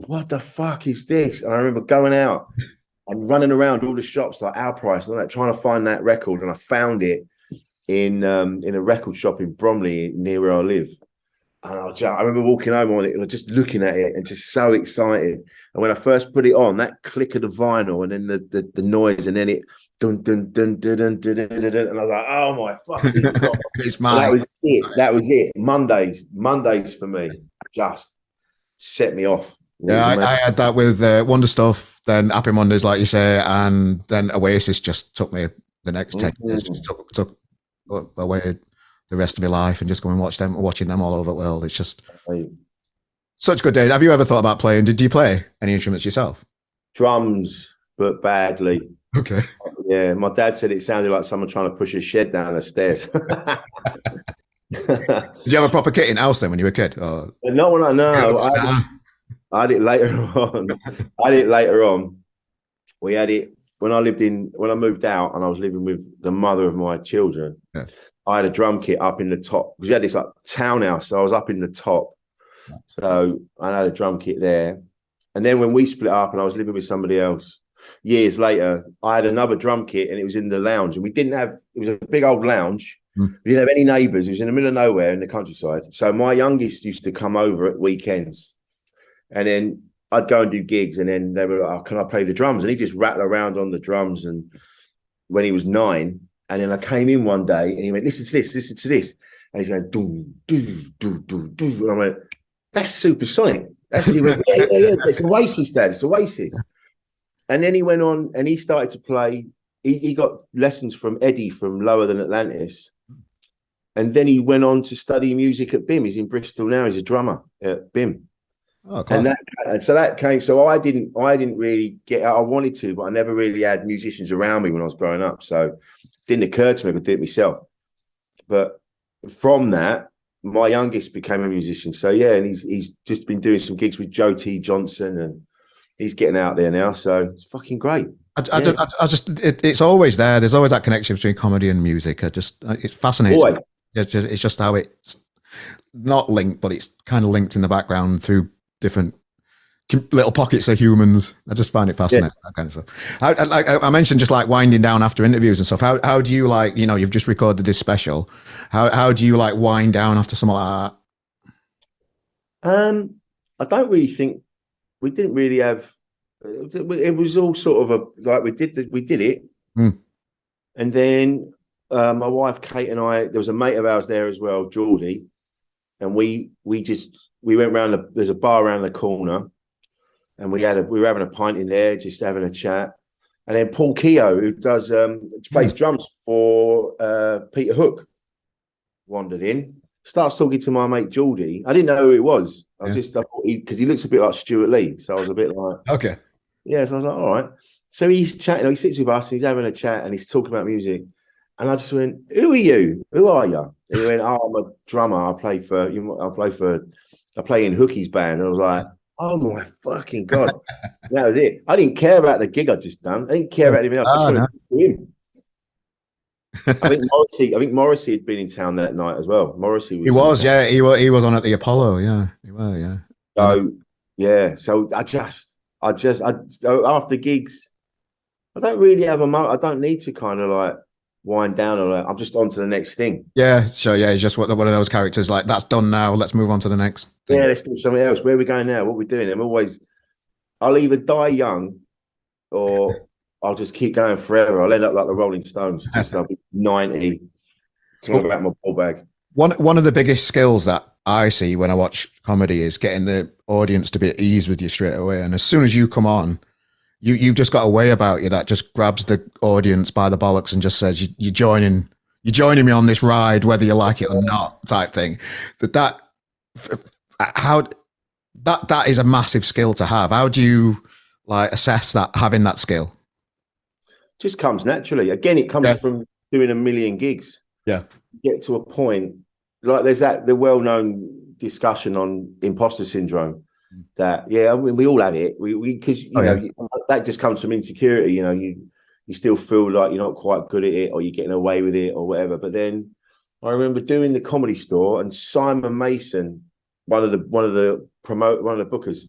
Speaker 2: what the fuck is this? And I remember going out and running around all the shops like Our Price and all that, trying to find that record. And I found it in a record shop in Bromley near where I live. And I remember walking home on it and just looking at it and just so excited. And when I first put it on, that click of the vinyl and then the noise, and then it dun dun dun dun dun dun dun, dun, dun, and I was like, oh my fucking God.
Speaker 1: It's mine.
Speaker 2: That was it. Mondays for me just set me off.
Speaker 1: Yeah, I had that with Wonder Stuff, then Happy Mondays, like you say, and then Oasis just took me the next 10 years, just took away the rest of my life, and just going and watching them all over the world. It's just such good days. Have you ever thought about playing? Did you play any instruments yourself?
Speaker 2: Drums, but badly.
Speaker 1: Okay.
Speaker 2: Yeah, my dad said it sounded like someone trying to push a shed down the stairs.
Speaker 1: Did you have a proper kit in house then when you were a kid? Or?
Speaker 2: Not when I know. I had it later on. We had it when I moved out and I was living with the mother of my children. Yeah. I had a drum kit up in the top because we had this like townhouse. So I was up in the top. So I had a drum kit there. And then when we split up and I was living with somebody else, years later, I had another drum kit and it was in the lounge. And it was a big old lounge. We didn't have any neighbours. It was in the middle of nowhere in the countryside. So my youngest used to come over at weekends. And then I'd go and do gigs, and then they were like, oh, can I play the drums? And he just rattled around on the drums. And when he was 9, and then I came in one day and he went, listen to this. And he's going, doom, doom, doom, doom, doom. And I went, that's supersonic. He went, yeah, it's Oasis, Dad. It's Oasis. And then he went on and he started to play. He got lessons from Eddie from Lower Than Atlantis. And then he went on to study music at BIM. He's in Bristol now. He's a drummer at BIM. Oh, cool. And so that came. So I didn't really get out. I wanted to, but I never really had musicians around me when I was growing up. So it didn't occur to me to do it myself. But from that, my youngest became a musician. So yeah, and he's just been doing some gigs with Joe T. Johnson, and he's getting out there now. So it's fucking great.
Speaker 1: It's always there. There's always that connection between comedy and music. It's fascinating. Always. It's just how it's not linked, but it's kind of linked in the background through different little pockets of humans. I just find it fascinating, that kind of stuff. I mentioned just like winding down after interviews and stuff. How do you like, you've just recorded this special. How do you like wind down after something like
Speaker 2: that? I don't really think we didn't really have. It was all sort of we did it, and then my wife Kate and I. There was a mate of ours there as well, Geordie, and we went round. There's a bar around the corner, and we were having a pint in there, just having a chat. And then Paul Keogh, who plays drums for Peter Hook, wandered in, starts talking to my mate Geordie. I didn't know who it was. I thought because he looks a bit like Stuart Lee, so I was a bit like,
Speaker 1: okay,
Speaker 2: yeah. So I was like, all right. So he's chatting. He sits with us, and he's having a chat, and he's talking about music. And I just went, "Who are you? Who are you?" And he went, "Oh, I'm a drummer. I play in Hookie's band." And I was like, Oh my fucking God. That was it. I didn't care about the gig I'd just done. I didn't care about anything else. I just wanted to see him. I think Morrissey had been in town that night as well. Morrissey was.
Speaker 1: He was on at the Apollo. Yeah, he was. Yeah.
Speaker 2: So yeah. So so after gigs, I don't really have I don't need to kind of like wind down or I'm just on to the next thing.
Speaker 1: Yeah. So yeah, he's just one of those characters. Like, that's done now. Let's move on to the next thing.
Speaker 2: Yeah, let's do something else. Where are we going now? What are we doing? I'll either die young or I'll just keep going forever. I'll end up like the Rolling Stones, just I'll be 90. Talking about my ball bag.
Speaker 1: One of the biggest skills that I see when I watch comedy is getting the audience to be at ease with you straight away. And as soon as you come on, you've just got a way about you that just grabs the audience by the bollocks and just says, you're joining me on this ride, whether you like it or not, type thing. That is a massive skill to have. How do you like assess that, having that skill?
Speaker 2: Just comes naturally. Again, it comes from doing a million gigs.
Speaker 1: Yeah.
Speaker 2: Get to a point like there's the well-known discussion on imposter syndrome that I mean, we all have it. We because that just comes from insecurity. You know, you still feel like you're not quite good at it or you're getting away with it or whatever. But then I remember doing the Comedy Store and Simon Mason, one of the bookers,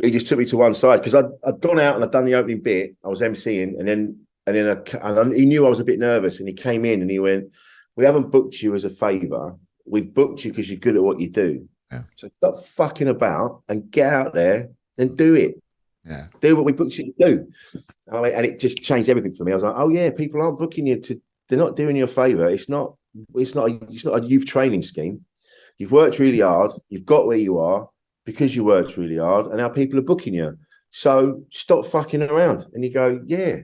Speaker 2: he just took me to one side because I'd gone out and I'd done the opening bit. I was emceeing, and then he knew I was a bit nervous, and he came in and he went, "We haven't booked you as a favour. We've booked you because you're good at what you do.
Speaker 1: Yeah.
Speaker 2: So stop fucking about and get out there and do it.
Speaker 1: Yeah,
Speaker 2: do what we booked you to do." And it just changed everything for me. I was like, "Oh yeah, people aren't booking you to. They're not doing you a favour. It's not a youth training scheme. You've worked really hard. You've got where you are because you worked really hard, and now people are booking you. So stop fucking around." And you go, "Yeah."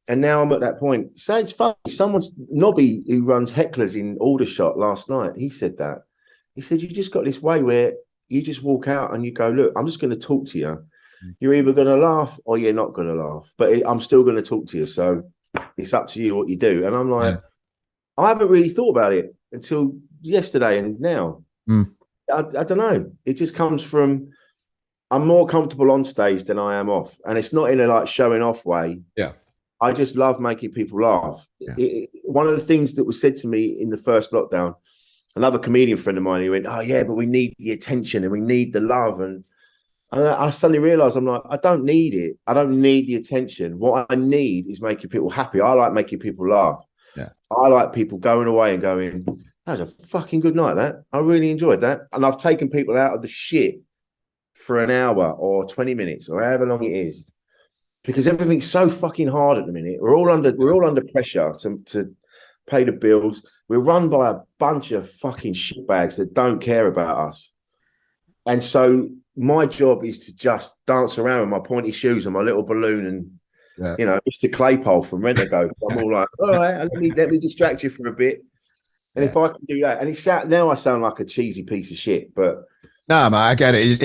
Speaker 2: And now I'm at that point. So it's funny. Someone's Nobby, who runs Hecklers in Aldershot last night, he said that. He said, "You just got this way where you just walk out and you go, look, I'm just going to talk to you. You're either going to laugh or you're not going to laugh. But I'm still going to talk to you. So it's up to you what you do." And I'm like, I haven't really thought about it until yesterday and now. I don't know. It just comes from, I'm more comfortable on stage than I am off. And it's not in a like showing off way.
Speaker 1: Yeah.
Speaker 2: I just love making people laugh. Yeah. One of the things that was said to me in the first lockdown, another comedian friend of mine, he went, "Oh yeah, but we need the attention and we need the love." And I suddenly realized, I'm like, I don't need it. I don't need the attention. What I need is making people happy. I like making people laugh.
Speaker 1: Yeah.
Speaker 2: I like people going away and going, "That was a fucking good night, that. I really enjoyed that." And I've taken people out of the shit for an hour or 20 minutes or however long it is. Because everything's so fucking hard at the minute. We're all under pressure to pay the bills. We're run by a bunch of fucking shitbags that don't care about us. And so my job is to just dance around with my pointy shoes and my little balloon and Mr. Claypole from Rent-A-Go. I'm all like, all right, let me distract you for a bit. And if I can do that, and now I sound like a cheesy piece of shit, but
Speaker 1: no, man, I get it.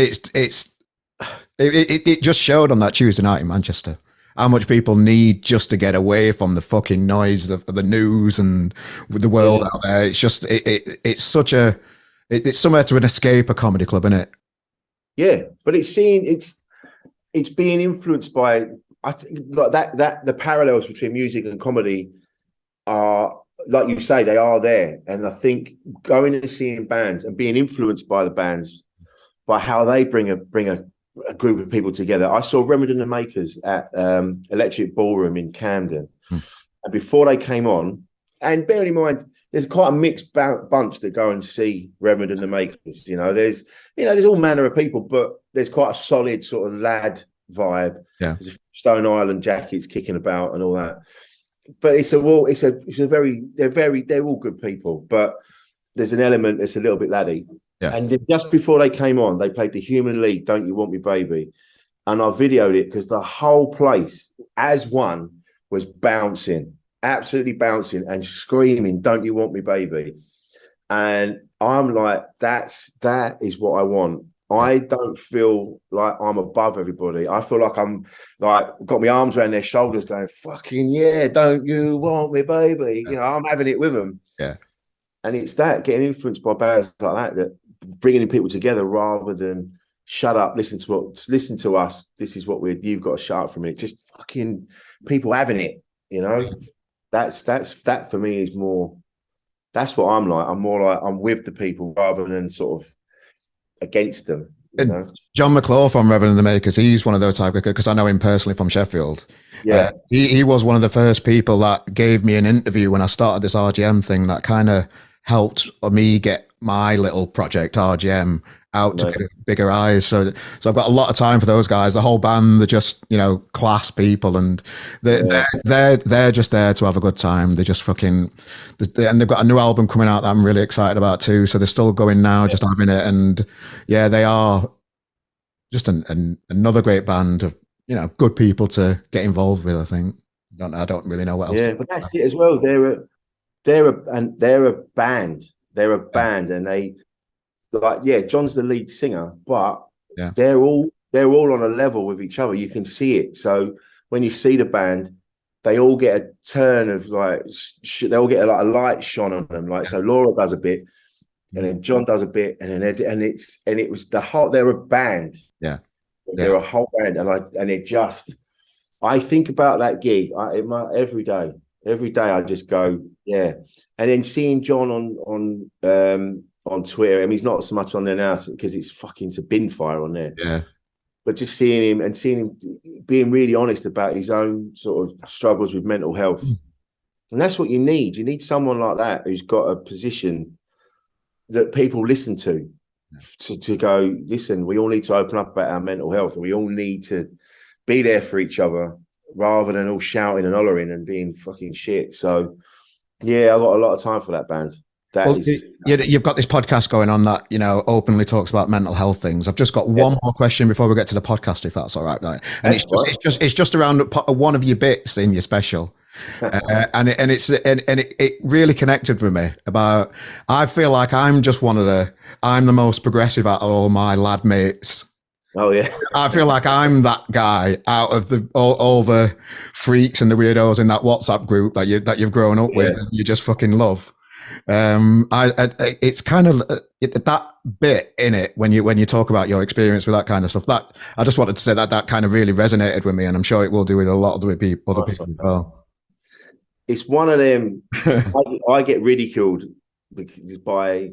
Speaker 1: It just showed on that Tuesday night in Manchester how much people need just to get away from the fucking noise of the news and with the world out there. It's just it's somewhere to escape a comedy club, isn't it?
Speaker 2: Yeah, but it's being influenced by, I think, like that the parallels between music and comedy are, like you say, they are there. And I think going and seeing bands and being influenced by the bands, by how they bring a group of people together. I saw Remington the Makers at Electric Ballroom in Camden. And before they came on, and bearing in mind, there's quite a mixed bunch that go and see Remington the Makers. There's all manner of people, but there's quite a solid sort of lad vibe.
Speaker 1: Yeah.
Speaker 2: There's Stone Island jackets kicking about and all that. But they're all good people, but there's an element that's a little bit laddie.
Speaker 1: Yeah.
Speaker 2: And just before they came on, they played the Human League, "Don't You Want Me Baby?" And I videoed it because the whole place, as one, was bouncing, absolutely bouncing and screaming, "Don't You Want Me Baby?" And I'm like, that is what I want. I don't feel like I'm above everybody. I feel like I'm like got my arms around their shoulders going, "Fucking yeah, don't you want me, baby?" I'm having it with them.
Speaker 1: Yeah.
Speaker 2: And it's that, getting influenced by bands like that bringing people together rather than shut up, listen to us. This is what you've got to shut up from it. Just fucking people having it, you know. That for me is more. That's what I'm like. I'm more like I'm with the people rather than sort of against them. You know?
Speaker 1: John McClure from Reverend and the Makers, he's one of those type of, because I know him personally from Sheffield.
Speaker 2: Yeah,
Speaker 1: he was one of the first people that gave me an interview when I started this RGM thing that kind of helped me get my little project RGM out to bigger eyes. So I've got a lot of time for those guys. The whole band, they're just, you know, class people, and they're just there to have a good time. They're just fucking, and they've got a new album coming out that I'm really excited about too. So they're still going now, just having it, and yeah, they are just another great band of, you know, good people to get involved with. I think I don't really know what else.
Speaker 2: Yeah, but that's it as well. They're a band. They're a band, and they like John's the lead singer, but they're all on a level with each other. You can see it. So when you see the band, they all get a turn of like they all get a light shone on them. Like so, Laura does a bit, and then John does a bit, and then it was the whole. They're a band.
Speaker 1: Yeah,
Speaker 2: they're a whole band, and it just. I think about that gig every day. Every day I just go, yeah. And then seeing John on Twitter, I mean, he's not so much on there now because it's a bin fire on there.
Speaker 1: Yeah.
Speaker 2: But just seeing him being really honest about his own sort of struggles with mental health. And that's what you need. You need someone like that who's got a position that people listen to go, listen, we all need to open up about our mental health, and we all need to be there for each other, rather than all shouting and hollering and being fucking shit. So, yeah, I got a lot of time for that band.
Speaker 1: You've got this podcast going on that, you know, openly talks about mental health things. I've just got one more question before we get to the podcast, if that's all right. And it's just around one of your bits in your special, and it really connected with me about. I feel like I'm the most progressive out of all my lad mates.
Speaker 2: Oh yeah,
Speaker 1: I feel like I'm that guy out of all the freaks and the weirdos in that WhatsApp group that you've grown up with, and you just fucking love. It's kind of that bit in it when you talk about your experience with that kind of stuff. That I just wanted to say that kind of really resonated with me, and I'm sure it will do with a lot of other people as well.
Speaker 2: It's one of them. I get ridiculed by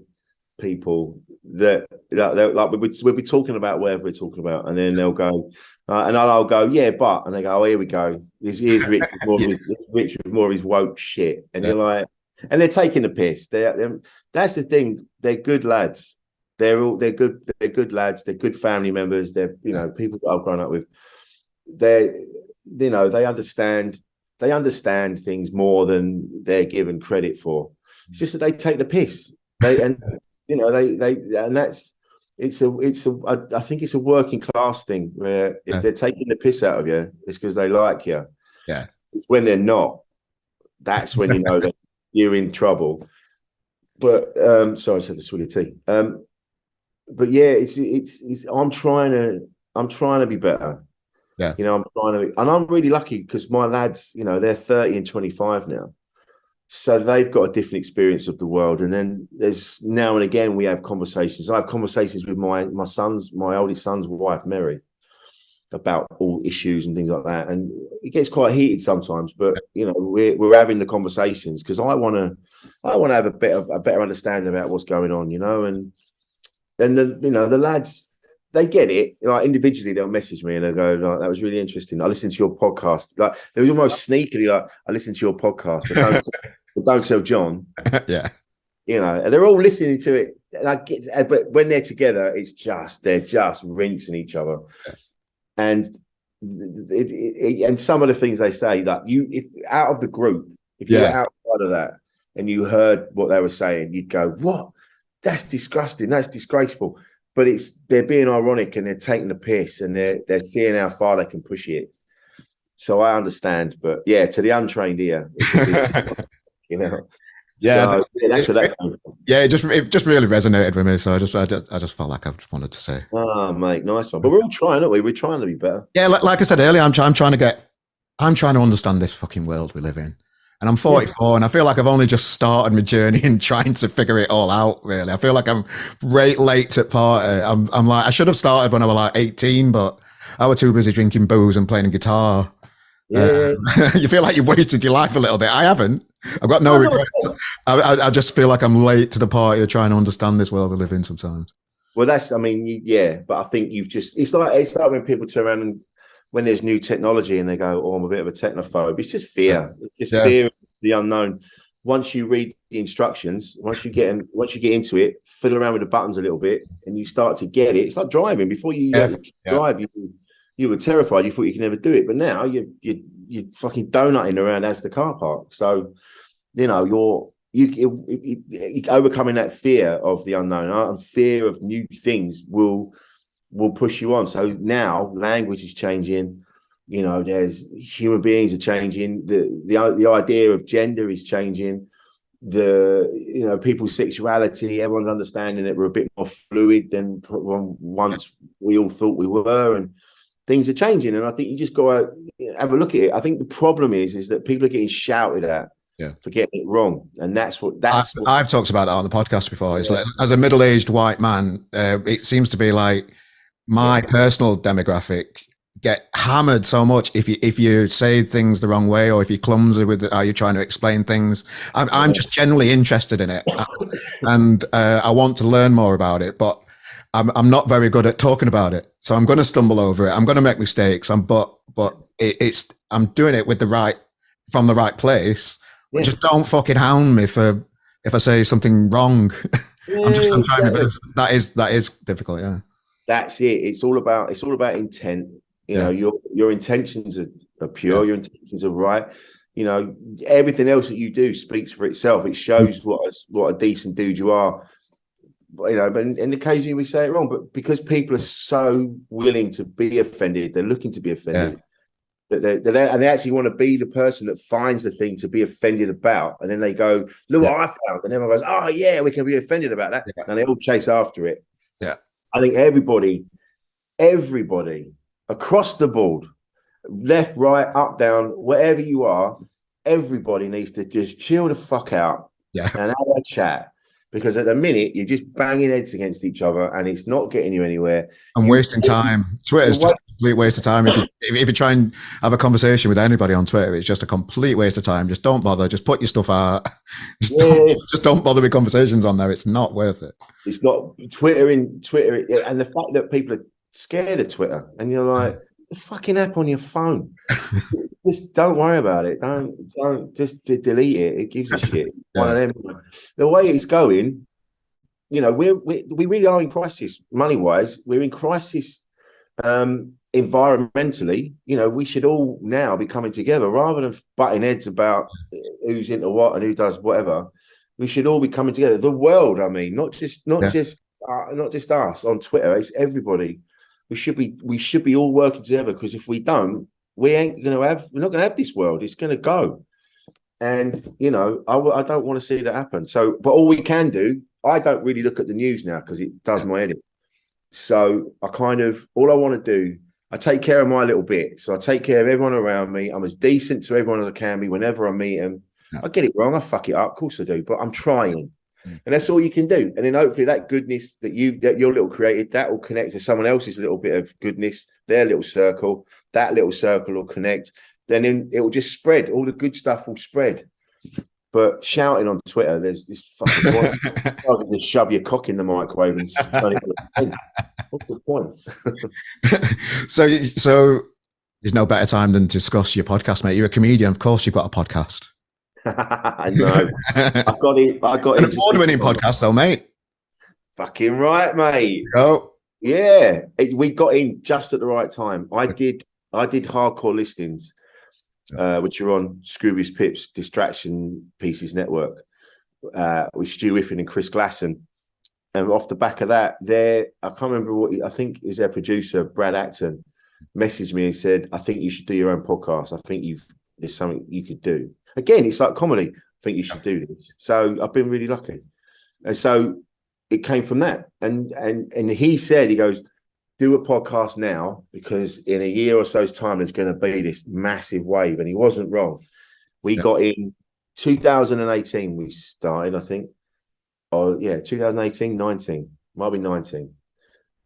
Speaker 2: people that like we'll be talking about whatever we're talking about, and then they'll go and I'll go, yeah, but, and they go, oh, here we go, here's Rich with more of his woke shit, and you're like, and they're taking the piss. That's the thing, they're good lads, they're good lads, they're good family members, they're, you know, people that I've grown up with. They're, you know, they understand things more than they're given credit for. It's just that they take the piss. I think it's a working class thing where if they're taking the piss out of you, it's because they like you.
Speaker 1: Yeah.
Speaker 2: It's when they're not. That's when you know that you're in trouble. But sorry, I said the swig of tea. But yeah, it's I'm trying to be better.
Speaker 1: Yeah.
Speaker 2: You know, and I'm really lucky because my lads, you know, they're 30 and 25 now. So they've got a different experience of the world. And then there's now and again we have conversations. I have conversations with my oldest son's wife, Mary, about all issues and things like that. And it gets quite heated sometimes, but you know, we're having the conversations because I want to have a better understanding about what's going on, you know, and the lads, they get it. Like individually, they'll message me and they'll go, like, "That was really interesting. I listened to your podcast." Like they were almost sneakily like, "I listened to your podcast, but don't tell John."
Speaker 1: Yeah,
Speaker 2: you know, and they're all listening to it. And but when they're together, they're just rinsing each other. Yeah. And and some of the things they say, like if out of the group, if you're outside of that and you heard what they were saying, you'd go, "What? That's disgusting. That's disgraceful." But they're being ironic and they're taking the piss and they're seeing how far they can push it. So I understand, but yeah, to the untrained ear, you know.
Speaker 1: Yeah,
Speaker 2: so, that's where that comes from.
Speaker 1: Yeah, it just really resonated with me. So I just felt like I just wanted to say.
Speaker 2: Oh, mate, nice one. But we're all trying, aren't we? We're trying to be better.
Speaker 1: Yeah, like I said earlier, I'm trying to understand this fucking world we live in. And I'm 44, and I feel like I've only just started my journey in trying to figure it all out. Really, I feel like I'm late to party. I'm like, I should have started when I was like 18, but I was too busy drinking booze and playing guitar.
Speaker 2: Yeah.
Speaker 1: You feel like you've wasted your life a little bit. I haven't. I've got no regret. I just feel like I'm late to the party of trying to understand this world we live in sometimes.
Speaker 2: Well, that's, I mean, yeah, but I think you've just, it's like when people turn around and when there's new technology and they go, oh, I'm a bit of a technophobe. It's just fear. It's just fear of the unknown. Once you read the instructions, once you get into it, fiddle around with the buttons a little bit and you start to get it. It's like driving. Before you drive, you were terrified. You thought you could never do it. But now you're fucking donutting around as the car park. So, you know, you're overcoming that fear of the unknown and fear of new things will push you on. So now language is changing, you know, there's human beings are changing, the idea of gender is changing, you know, people's sexuality, everyone's understanding that we're a bit more fluid than once we all thought we were, and things are changing. And I think you just got to have a look at it. I think the problem is that people are getting shouted at for getting it wrong, and that's what
Speaker 1: I've talked about that on the podcast before. It's like, as a middle-aged white man, it seems to be like my personal demographic get hammered so much if you say things the wrong way, or if you're clumsy with how you're trying to explain things. I'm just generally interested in it, and I want to learn more about it, but I'm not very good at talking about it, so I'm going to stumble over it. I'm going to make mistakes. But I'm doing it from the right place. Yeah. Just don't fucking hound me for if I say something wrong. I'm trying my best. That is difficult. Yeah,
Speaker 2: that's it. It's all about intent. You know, your intentions are pure. Your intentions are right. You know, everything else that you do speaks for itself. It shows what a decent dude you are. You know, and occasionally we say it wrong, but because people are so willing to be offended, they're looking to be offended. Yeah. That they actually want to be the person that finds the thing to be offended about, and then they go, "Look what I found," and everyone goes, "Oh yeah, we can be offended about that," and they all chase after it.
Speaker 1: Yeah,
Speaker 2: I think everybody across the board, left, right, up, down, wherever you are, everybody needs to just chill the fuck out and have a chat. Because at the minute you're just banging heads against each other, and it's not getting you anywhere.
Speaker 1: I'm wasting time. Twitter's just a complete waste of time. If you try and have a conversation with anybody on Twitter, it's just a complete waste of time. Just don't bother. Just put your stuff out. Just don't bother with conversations on there. It's not worth it.
Speaker 2: It's not Twitter, and the fact that people are scared of Twitter, and you're like, the fucking app on your phone. Just don't worry about it. Don't just delete it. It gives a shit. One of them. The way it's going, you know, we really are in crisis money wise. We're in crisis environmentally. You know, we should all now be coming together rather than butting heads about who's into what and who does whatever. We should all be coming together. The world, I mean, not just us on Twitter. It's everybody. We should be all working together, because if we don't, we're not going to have this world. It's going to go. And, you know, I don't want to see that happen. So, but all we can do, I don't really look at the news now because it does my head in. So all I want to do, I take care of my little bit. So I take care of everyone around me. I'm as decent to everyone as I can be whenever I meet them. Yeah. I get it wrong. I fuck it up. Of course I do, but I'm trying. And that's all you can do. And then hopefully that goodness that your little created, that will connect to someone else's little bit of goodness, their little circle. That little circle will connect. Then it will just spread. All the good stuff will spread. But shouting on Twitter, there's this fucking point. I'll just shove your cock in the microwave and turn it to a 10. What's the point?
Speaker 1: So there's no better time than to discuss your podcast, mate. You're a comedian. Of course you've got a podcast.
Speaker 2: I know. I got it.
Speaker 1: An award-winning podcast, though, mate.
Speaker 2: Fucking right, mate.
Speaker 1: Oh,
Speaker 2: yeah. We got in just at the right time. I did Hardcore Listings, which are on Scroobius Pip's Distraction Pieces Network, with Stu Whiffen and Chris Glasson. And off the back of that, I can't remember I think it was their producer, Brad Acton, messaged me and said, I think you should do your own podcast. I think there's something you could do. Again, it's like comedy. I think you should do this. So I've been really lucky. And so it came from that. And he said, he goes, do a podcast now, because in a year or so's time, there's going to be this massive wave. And he wasn't wrong. We got in 2018 we started, I think. Oh yeah, 2018, 19, might be 19.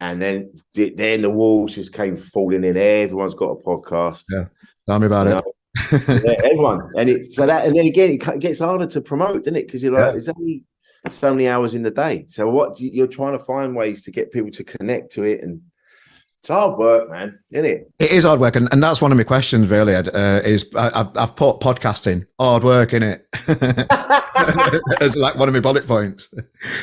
Speaker 2: And then the walls just came falling in. Everyone's got a podcast.
Speaker 1: Yeah, tell me about it.
Speaker 2: Yeah, everyone, and and then again, it gets harder to promote, doesn't it? Because you're like, there's only so many hours in the day. So you're trying to find ways to get people to connect to it, and it's hard work, man, isn't it?
Speaker 1: It is hard work, and that's one of my questions. Really, is I've put podcasting hard work in it as like one of my bullet points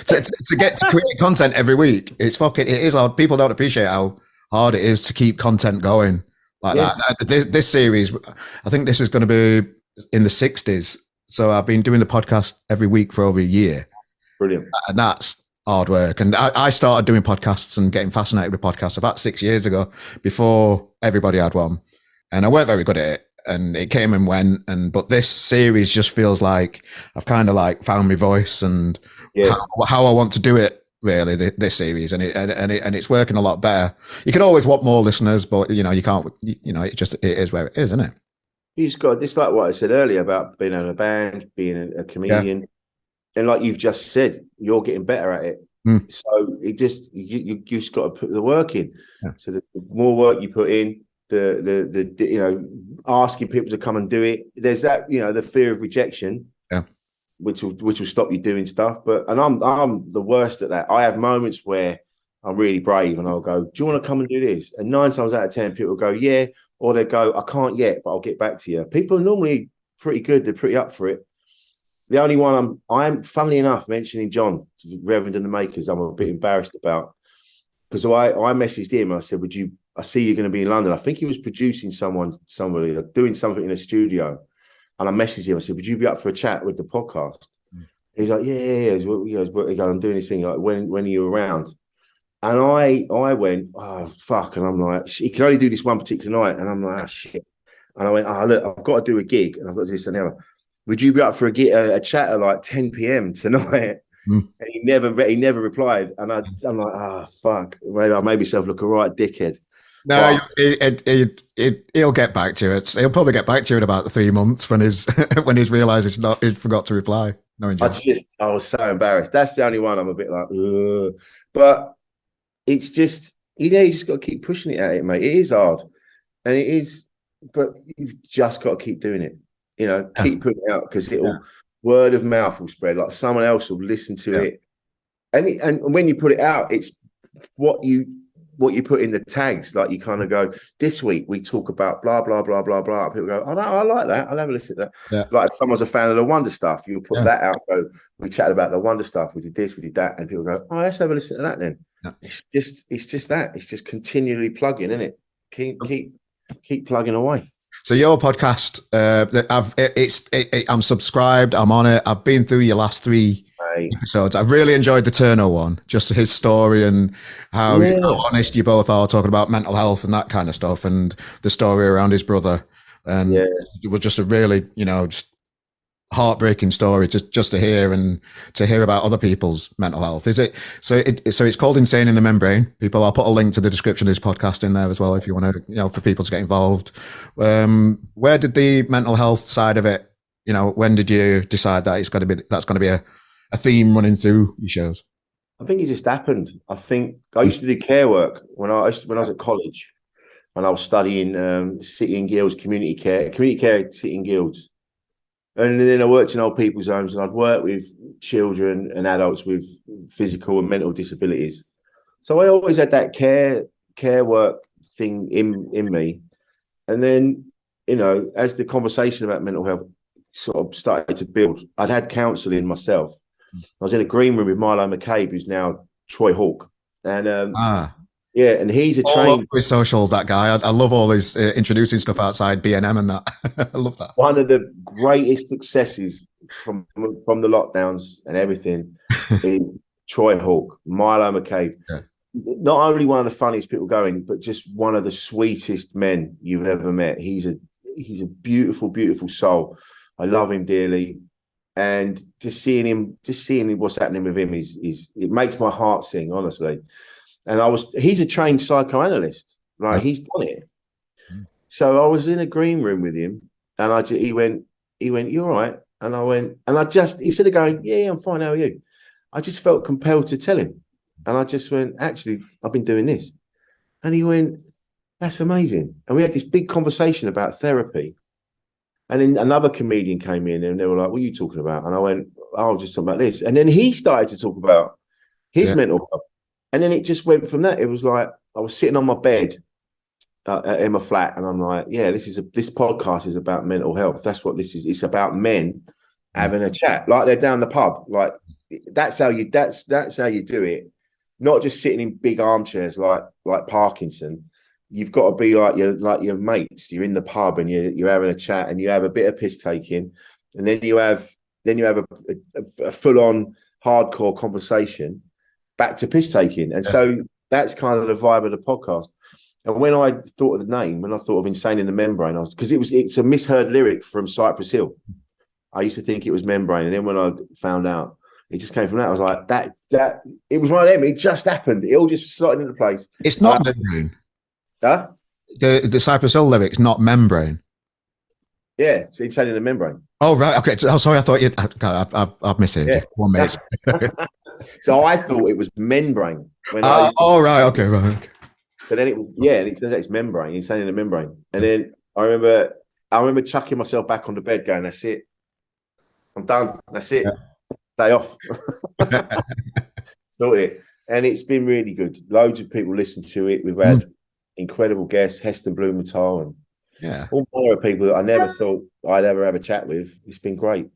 Speaker 1: to get to create content every week. It is hard. People don't appreciate how hard it is to keep content going like that. This series, I think this is going to be in the 60s. So I've been doing the podcast every week for over a year.
Speaker 2: Brilliant,
Speaker 1: and that's hard work. And I started doing podcasts and getting fascinated with podcasts about 6 years ago, before everybody had one, and I weren't very good at it, and it came and went. But this series just feels like I've kind of like found my voice and how I want to do it, really, this series, and it's working a lot better. You can always want more listeners, but you can't, it is where it is, isn't it?
Speaker 2: You just got, it's like what I said earlier about being in a band, being a comedian. And like you've just said, you're getting better at it. So it just you just got to put the work in. So the more work you put in, the asking people to come and do it. There's that the fear of rejection, which will stop you doing stuff. And I'm the worst at that. I have moments where I'm really brave and I'll go, "Do you want to come and do this?" And 9 times out of 10, people go, "Yeah," or they go, "I can't yet, but I'll get back to you." People are normally pretty good. They're pretty up for it. The only one I'm funnily enough mentioning John, Reverend and the Makers, I'm a bit embarrassed about, because I messaged him. I said, I see you're going to be in London. I think he was producing somebody doing something in a studio. And I messaged him. I said, would you be up for a chat with the podcast? He's like, yeah. He goes, I'm doing this thing. Like, when are you around? And I went, oh, fuck. And I'm like, he can only do this one particular night. And I'm like, oh, shit. And I went, look, I've got to do a gig. And I've got this and the other. Would you be up for a chat at like 10 p.m. tonight? And he never replied. And I'm like, fuck. Maybe I made myself look a right dickhead.
Speaker 1: No, he'll get back to it. He'll probably get back to you in about 3 months when he's realised he forgot to reply. No,
Speaker 2: I was so embarrassed. That's the only one I'm a bit like, ugh. But it's just, you just got to keep pushing it at it, mate. It is hard, and it is, but you've just got to keep doing it. Keep putting it out, because word of mouth will spread. Like someone else will listen to it, and when you put it out, it's what you put in the tags. Like you kind of go, this week we talk about blah blah blah blah blah. People go, oh no, I like that. I'll have a listen to that. Like if someone's a fan of the Wonder Stuff, you'll put that out. Go, we chatted about the Wonder Stuff. We did this, we did that, and people go, oh, let's have a listen to that then. It's just that. It's just continually plugging, isn't it? Keep plugging away.
Speaker 1: So your podcast, I'm subscribed. I'm on it. I've been through your last 3 episodes. I really enjoyed the Turno one, just his story and how honest you both are, talking about mental health and that kind of stuff, and the story around his brother. And it was just a really, just heartbreaking story just to hear, and to hear about other people's mental health. Is it so it's called Insane in the Membrane. People, I'll put a link to the description of this podcast in there as well if you want to, for people to get involved. Where did the mental health side of it, when did you decide that that's going to be a theme running through your shows?
Speaker 2: I think it just happened. I think I used to do care work when I was at college, and I was studying City and Guilds community care City and Guilds. And then I worked in old people's homes, and I'd work with children and adults with physical and mental disabilities. So I always had that care work thing in me. And then, as the conversation about mental health sort of started to build, I'd had counselling myself. I was in a green room with Milo McCabe, who's now Troy Hawke. And and he's a trained
Speaker 1: with socials, that guy. I love all his introducing stuff outside B&M and that. I love that.
Speaker 2: One of the greatest successes from the lockdowns and everything is Troy Hawke, Milo McCabe. Not only one of the funniest people going, but just one of the sweetest men you've ever met. He's a beautiful, beautiful soul. I love him dearly. And just seeing him what's happening with him is it makes my heart sing, honestly. And he's a trained psychoanalyst, right? He's done it. So I was in a green room with him, and he went, "You're right." And I went, and I just, instead of going, yeah, I'm fine, how are you? I just felt compelled to tell him. And I just went, actually, I've been doing this. And he went, that's amazing. And we had this big conversation about therapy. And then another comedian came in and they were like, what are you talking about? And I went, oh, I'm just talking about this. And then he started to talk about his mental health. And then it just went from that. It was like, I was sitting on my bed in my flat and I'm like, yeah, this podcast is about mental health. That's what this is. It's about men having a chat, like they're down the pub. Like that's how you do it. Not just sitting in big armchairs like Parkinson. You've got to be like your mates. You're in the pub and you're having a chat and you have a bit of piss taking, and then you have a full on hardcore conversation back to piss taking. And so that's kind of the vibe of the podcast. And when I thought of the name, when I thought of Insane in the Membrane, because it's a misheard lyric from Cypress Hill. I used to think it was Membrane, and then when I found out, it just came from that. I was like, that it was one of them. It just happened. It all just slotted into place.
Speaker 1: It's not Membrane.
Speaker 2: Huh?
Speaker 1: The Cypress Hill lyrics, not Membrane.
Speaker 2: Yeah, it's Insane in the Membrane.
Speaker 1: Oh right, okay. Oh, sorry, I thought you. God, I've missed it.
Speaker 2: Yeah.
Speaker 1: 1 minute.
Speaker 2: So I thought it was Membrane.
Speaker 1: Right, okay, right.
Speaker 2: So then it's Membrane. Insane in the Membrane. And then I remember chucking myself back on the bed, going, "That's it. I'm done. That's it. Day off." Sorted it. And it's been really good. Loads of people listen to it. We've had incredible guests, Heston Blumenthal, and all more people that I never thought I'd ever have a chat with. It's been great.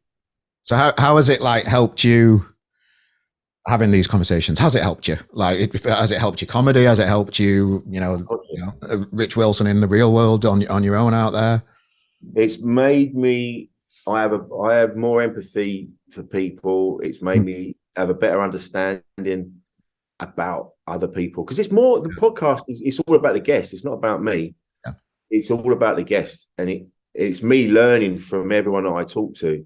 Speaker 1: So how has it like helped you having these conversations? How's it helped you? Like, has it helped your comedy? Has it helped you, Rich Wilson in the real world on your own out there?
Speaker 2: It's made me, I have more empathy for people. It's made me have a better understanding about other people, because it's more, the podcast it's all about the guest. It's not about me. It's all about the guest, and it's me learning from everyone that I talk to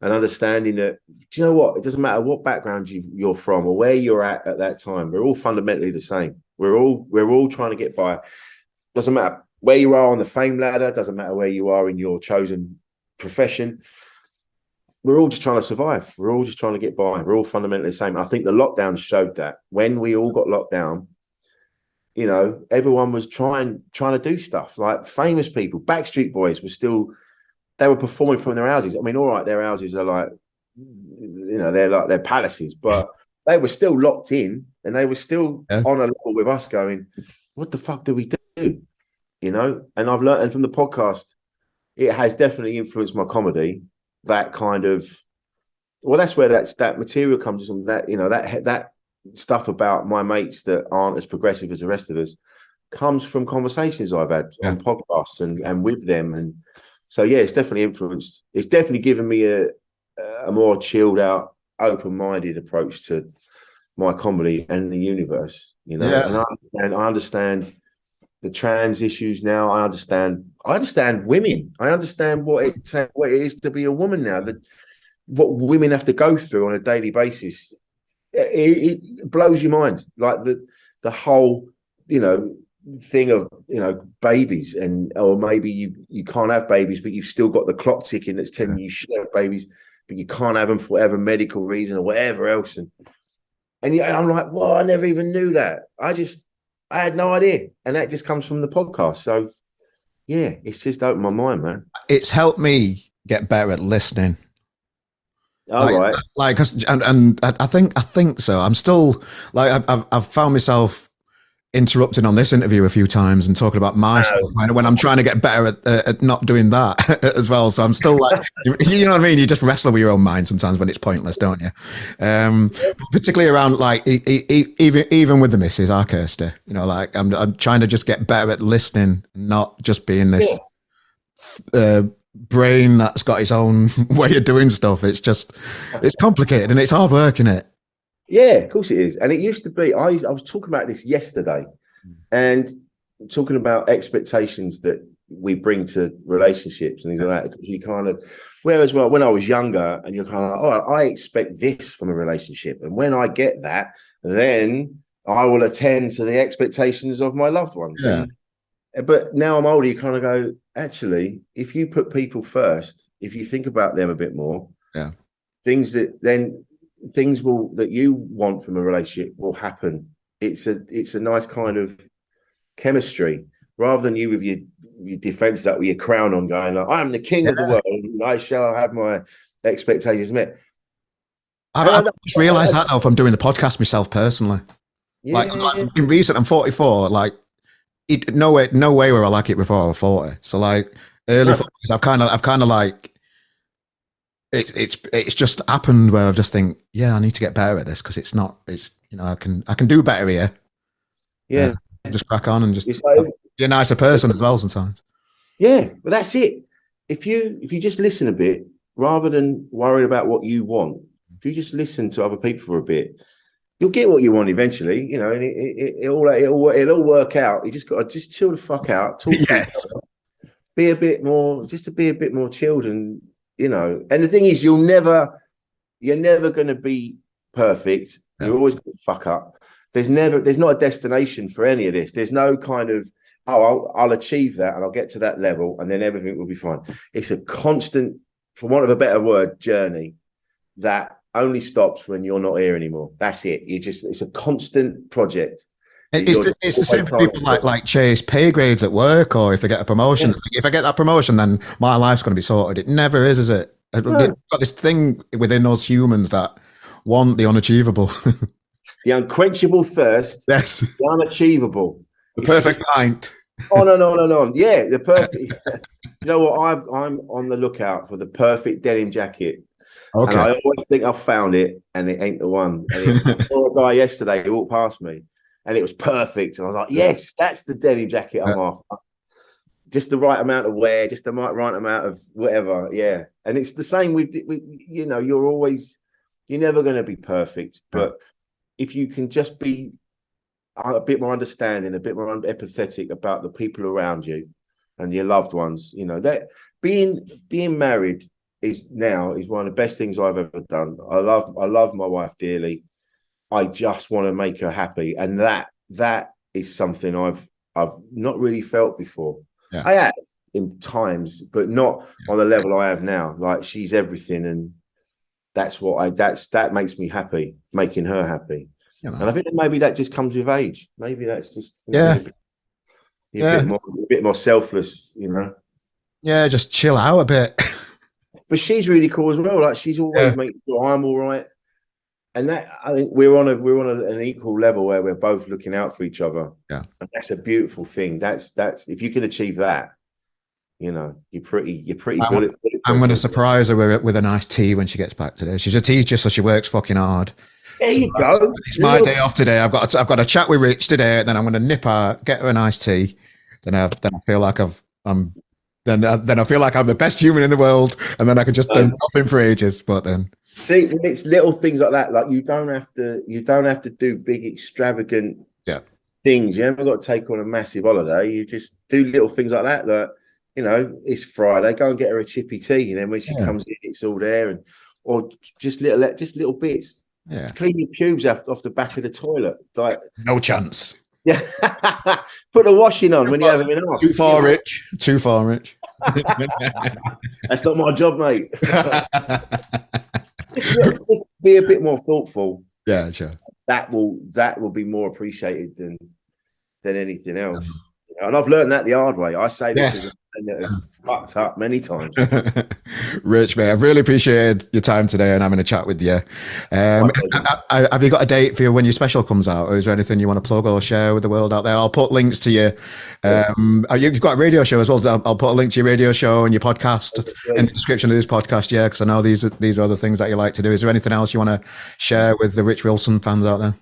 Speaker 2: and understanding that, do you know what, it doesn't matter what background you're from or where you're at that time. We're all fundamentally the same. We're all trying to get by. Doesn't matter where you are on the fame ladder, doesn't matter where you are in your chosen profession. We're all just trying to survive. We're all just trying to get by. We're all fundamentally the same. I think the lockdown showed that. When we all got locked down, everyone was trying to do stuff. Like famous people, Backstreet Boys they were performing from their houses. I mean, all right, their houses are like, they're like their palaces, but they were still locked in and they were still on a level with us going, what the fuck do we do? And I've learned, and from the podcast, it has definitely influenced my comedy. That kind of, that's where that material comes from. That that stuff about my mates that aren't as progressive as the rest of us comes from conversations I've had on podcasts and with them. And so it's definitely influenced. It's definitely given me a more chilled out, open-minded approach to my comedy and the universe. And I understand the trans issues now. I understand women. I understand what it is to be a woman now. What women have to go through on a daily basis. It blows your mind. Like the whole, thing of babies, or maybe you can't have babies, but you've still got the clock ticking that's telling you should have babies, but you can't have them for whatever medical reason or whatever else. And I'm like, well, I never even knew that. I had no idea. And that just comes from the podcast. So, it's just opened my mind, man.
Speaker 1: It's helped me get better at listening.
Speaker 2: Right.
Speaker 1: And I think so. I'm still like, I've found myself interrupting on this interview a few times and talking about my stuff when I'm trying to get better at not doing that as well. So I'm still like, you know what I mean? You just wrestle with your own mind sometimes when it's pointless, don't you? Particularly around like even with the missus, our Kirsty, like I'm trying to just get better at listening, not just being this brain that's got its own way of doing stuff. It's complicated and it's hard work, isn't it?
Speaker 2: Yeah, of course it is. And it used to be, I was talking about this yesterday and talking about expectations that we bring to relationships and things like that. You kind of, whereas when I was younger and you're kind of like, I expect this from a relationship. And when I get that, then I will attend to the expectations of my loved ones.
Speaker 1: Yeah.
Speaker 2: But now I'm older, you kind of go, actually, if you put people first, if you think about them a bit more,
Speaker 1: Yeah.
Speaker 2: things that you want from a relationship will happen. It's a nice kind of chemistry, rather than you with your defenses up with your crown on, going like, I'm the king of the world, and I shall have my expectations met.
Speaker 1: I've just realised that though, if I'm doing the podcast myself personally.
Speaker 2: Yeah.
Speaker 1: Like in recent, I'm 44. Like, no way where I like it before I was 40. So like early 40s, I've kind of like it's just happened where I've just think, yeah, I need to get better at this, because it's I can do better here.
Speaker 2: Yeah,
Speaker 1: just crack on and just be a nicer person as well sometimes.
Speaker 2: Yeah, but that's it. If you just listen a bit, rather than worrying about what you want, if you just listen to other people for a bit, you'll get what you want eventually, and it'll all work out. You just got to chill the fuck out, talk to each other, be a bit more chilled, and And the thing is, you're never going to be perfect. Yeah. You're always going to fuck up. There's not a destination for any of this. There's no kind of, I'll achieve that and I'll get to that level and then everything will be fine. It's a constant, for want of a better word, journey that only stops when you're not here anymore. That's it. It's a constant project.
Speaker 1: It's the same for people like chase pay grades at work, or if they get a promotion. Yeah. If I get that promotion, then my life's going to be sorted. It never is it? No. They've got this thing within us humans that want the unachievable.
Speaker 2: The unquenchable thirst.
Speaker 1: Yes.
Speaker 2: The unachievable.
Speaker 1: The perfect pint.
Speaker 2: No. Yeah, the perfect. You know what? I'm on the lookout for the perfect denim jacket. Okay. And I always think I've found it, and it ain't the one. And I saw a guy yesterday who walked past me, and it was perfect. And I was like, yes, that's the denim jacket I'm after. Just the right amount of wear, just the right amount of whatever. Yeah. And it's the same with you're never going to be perfect. But if you can just be a bit more understanding, a bit more empathetic about the people around you and your loved ones, that being married is one of the best things I've ever done. I love my wife dearly. I just want to make her happy, and that is something I've not really felt before. Yeah. I have in times, but not on the level I have now. Like, she's everything, and that makes me happy, making her happy. Yeah, and I think that maybe that just comes with age. Maybe that's just a bit more selfless,
Speaker 1: Yeah, just chill out a bit.
Speaker 2: But she's really cool as well. Like, she's always making sure I'm all right. And that, I think we're on an equal level where we're both looking out for each other. Yeah, and that's a beautiful thing. That's if you can achieve that, you're pretty good.
Speaker 1: I'm going to surprise her with a nice tea when she gets back today. She's a teacher, so she works fucking hard.
Speaker 2: There you go.
Speaker 1: It's my day off today. I've got a chat with Rich today. Then I'm going to nip out, get her a nice tea. Then I feel like I'm the best human in the world, and then I can just do nothing for ages. But then.
Speaker 2: See, it's little things like that. Like, you don't have to do big extravagant things. You haven't got to take on a massive holiday. You just do little things like that. Like, it's Friday. Go and get her a chippy tea, and then when she comes in, it's all there. Or just little bits. Yeah. Clean your pubes off the back of the toilet. Like,
Speaker 1: no chance.
Speaker 2: Yeah. Put the washing on when you have them in off.
Speaker 1: Too far, Rich.
Speaker 2: That's not my job, mate. Just be a bit more thoughtful.
Speaker 1: Yeah, sure.
Speaker 2: That will be more appreciated than anything else. And I've learned that the hard way. I say this and it's fucked up many times.
Speaker 1: Rich, mate, I've really appreciated your time today and having a chat with you. Have you got a date for when your special comes out, or is there anything you want to plug or share with the world out there? I'll put links to you. You've got a radio show as well. I'll put a link to your radio show and your podcast in the description of this podcast. Yeah, because I know these are the things that you like to do. Is there anything else you want to share with the Rich Wilson fans out there?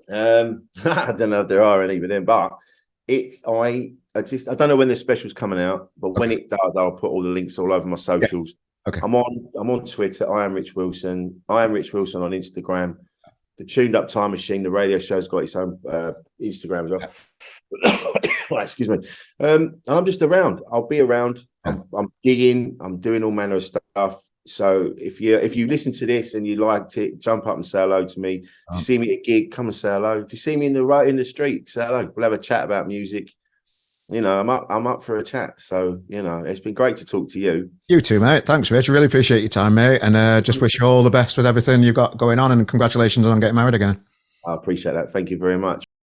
Speaker 2: I don't know if there are any, but I don't know when the special's coming out, but when it does, I'll put all the links all over my socials. Yeah. Okay. I'm on Twitter. I am Rich Wilson. I am Rich Wilson on Instagram. The Tuned Up Time Machine, the radio show's got its own Instagram as well. Yeah. Excuse me. And I'm just around. I'll be around. Yeah. I'm gigging. I'm doing all manner of stuff. So if you listen to this and you liked it, jump up and say hello to me. If you see me at a gig, come and say hello. If you see me in the street, say hello. We'll have a chat about music. you know, I'm up for a chat. So, you know, it's been great to talk to you.
Speaker 1: You too, mate. Thanks, Rich. Really appreciate your time, mate. And just wish you all the best with everything you've got going on. And congratulations on getting married again.
Speaker 2: I appreciate that. Thank you very much.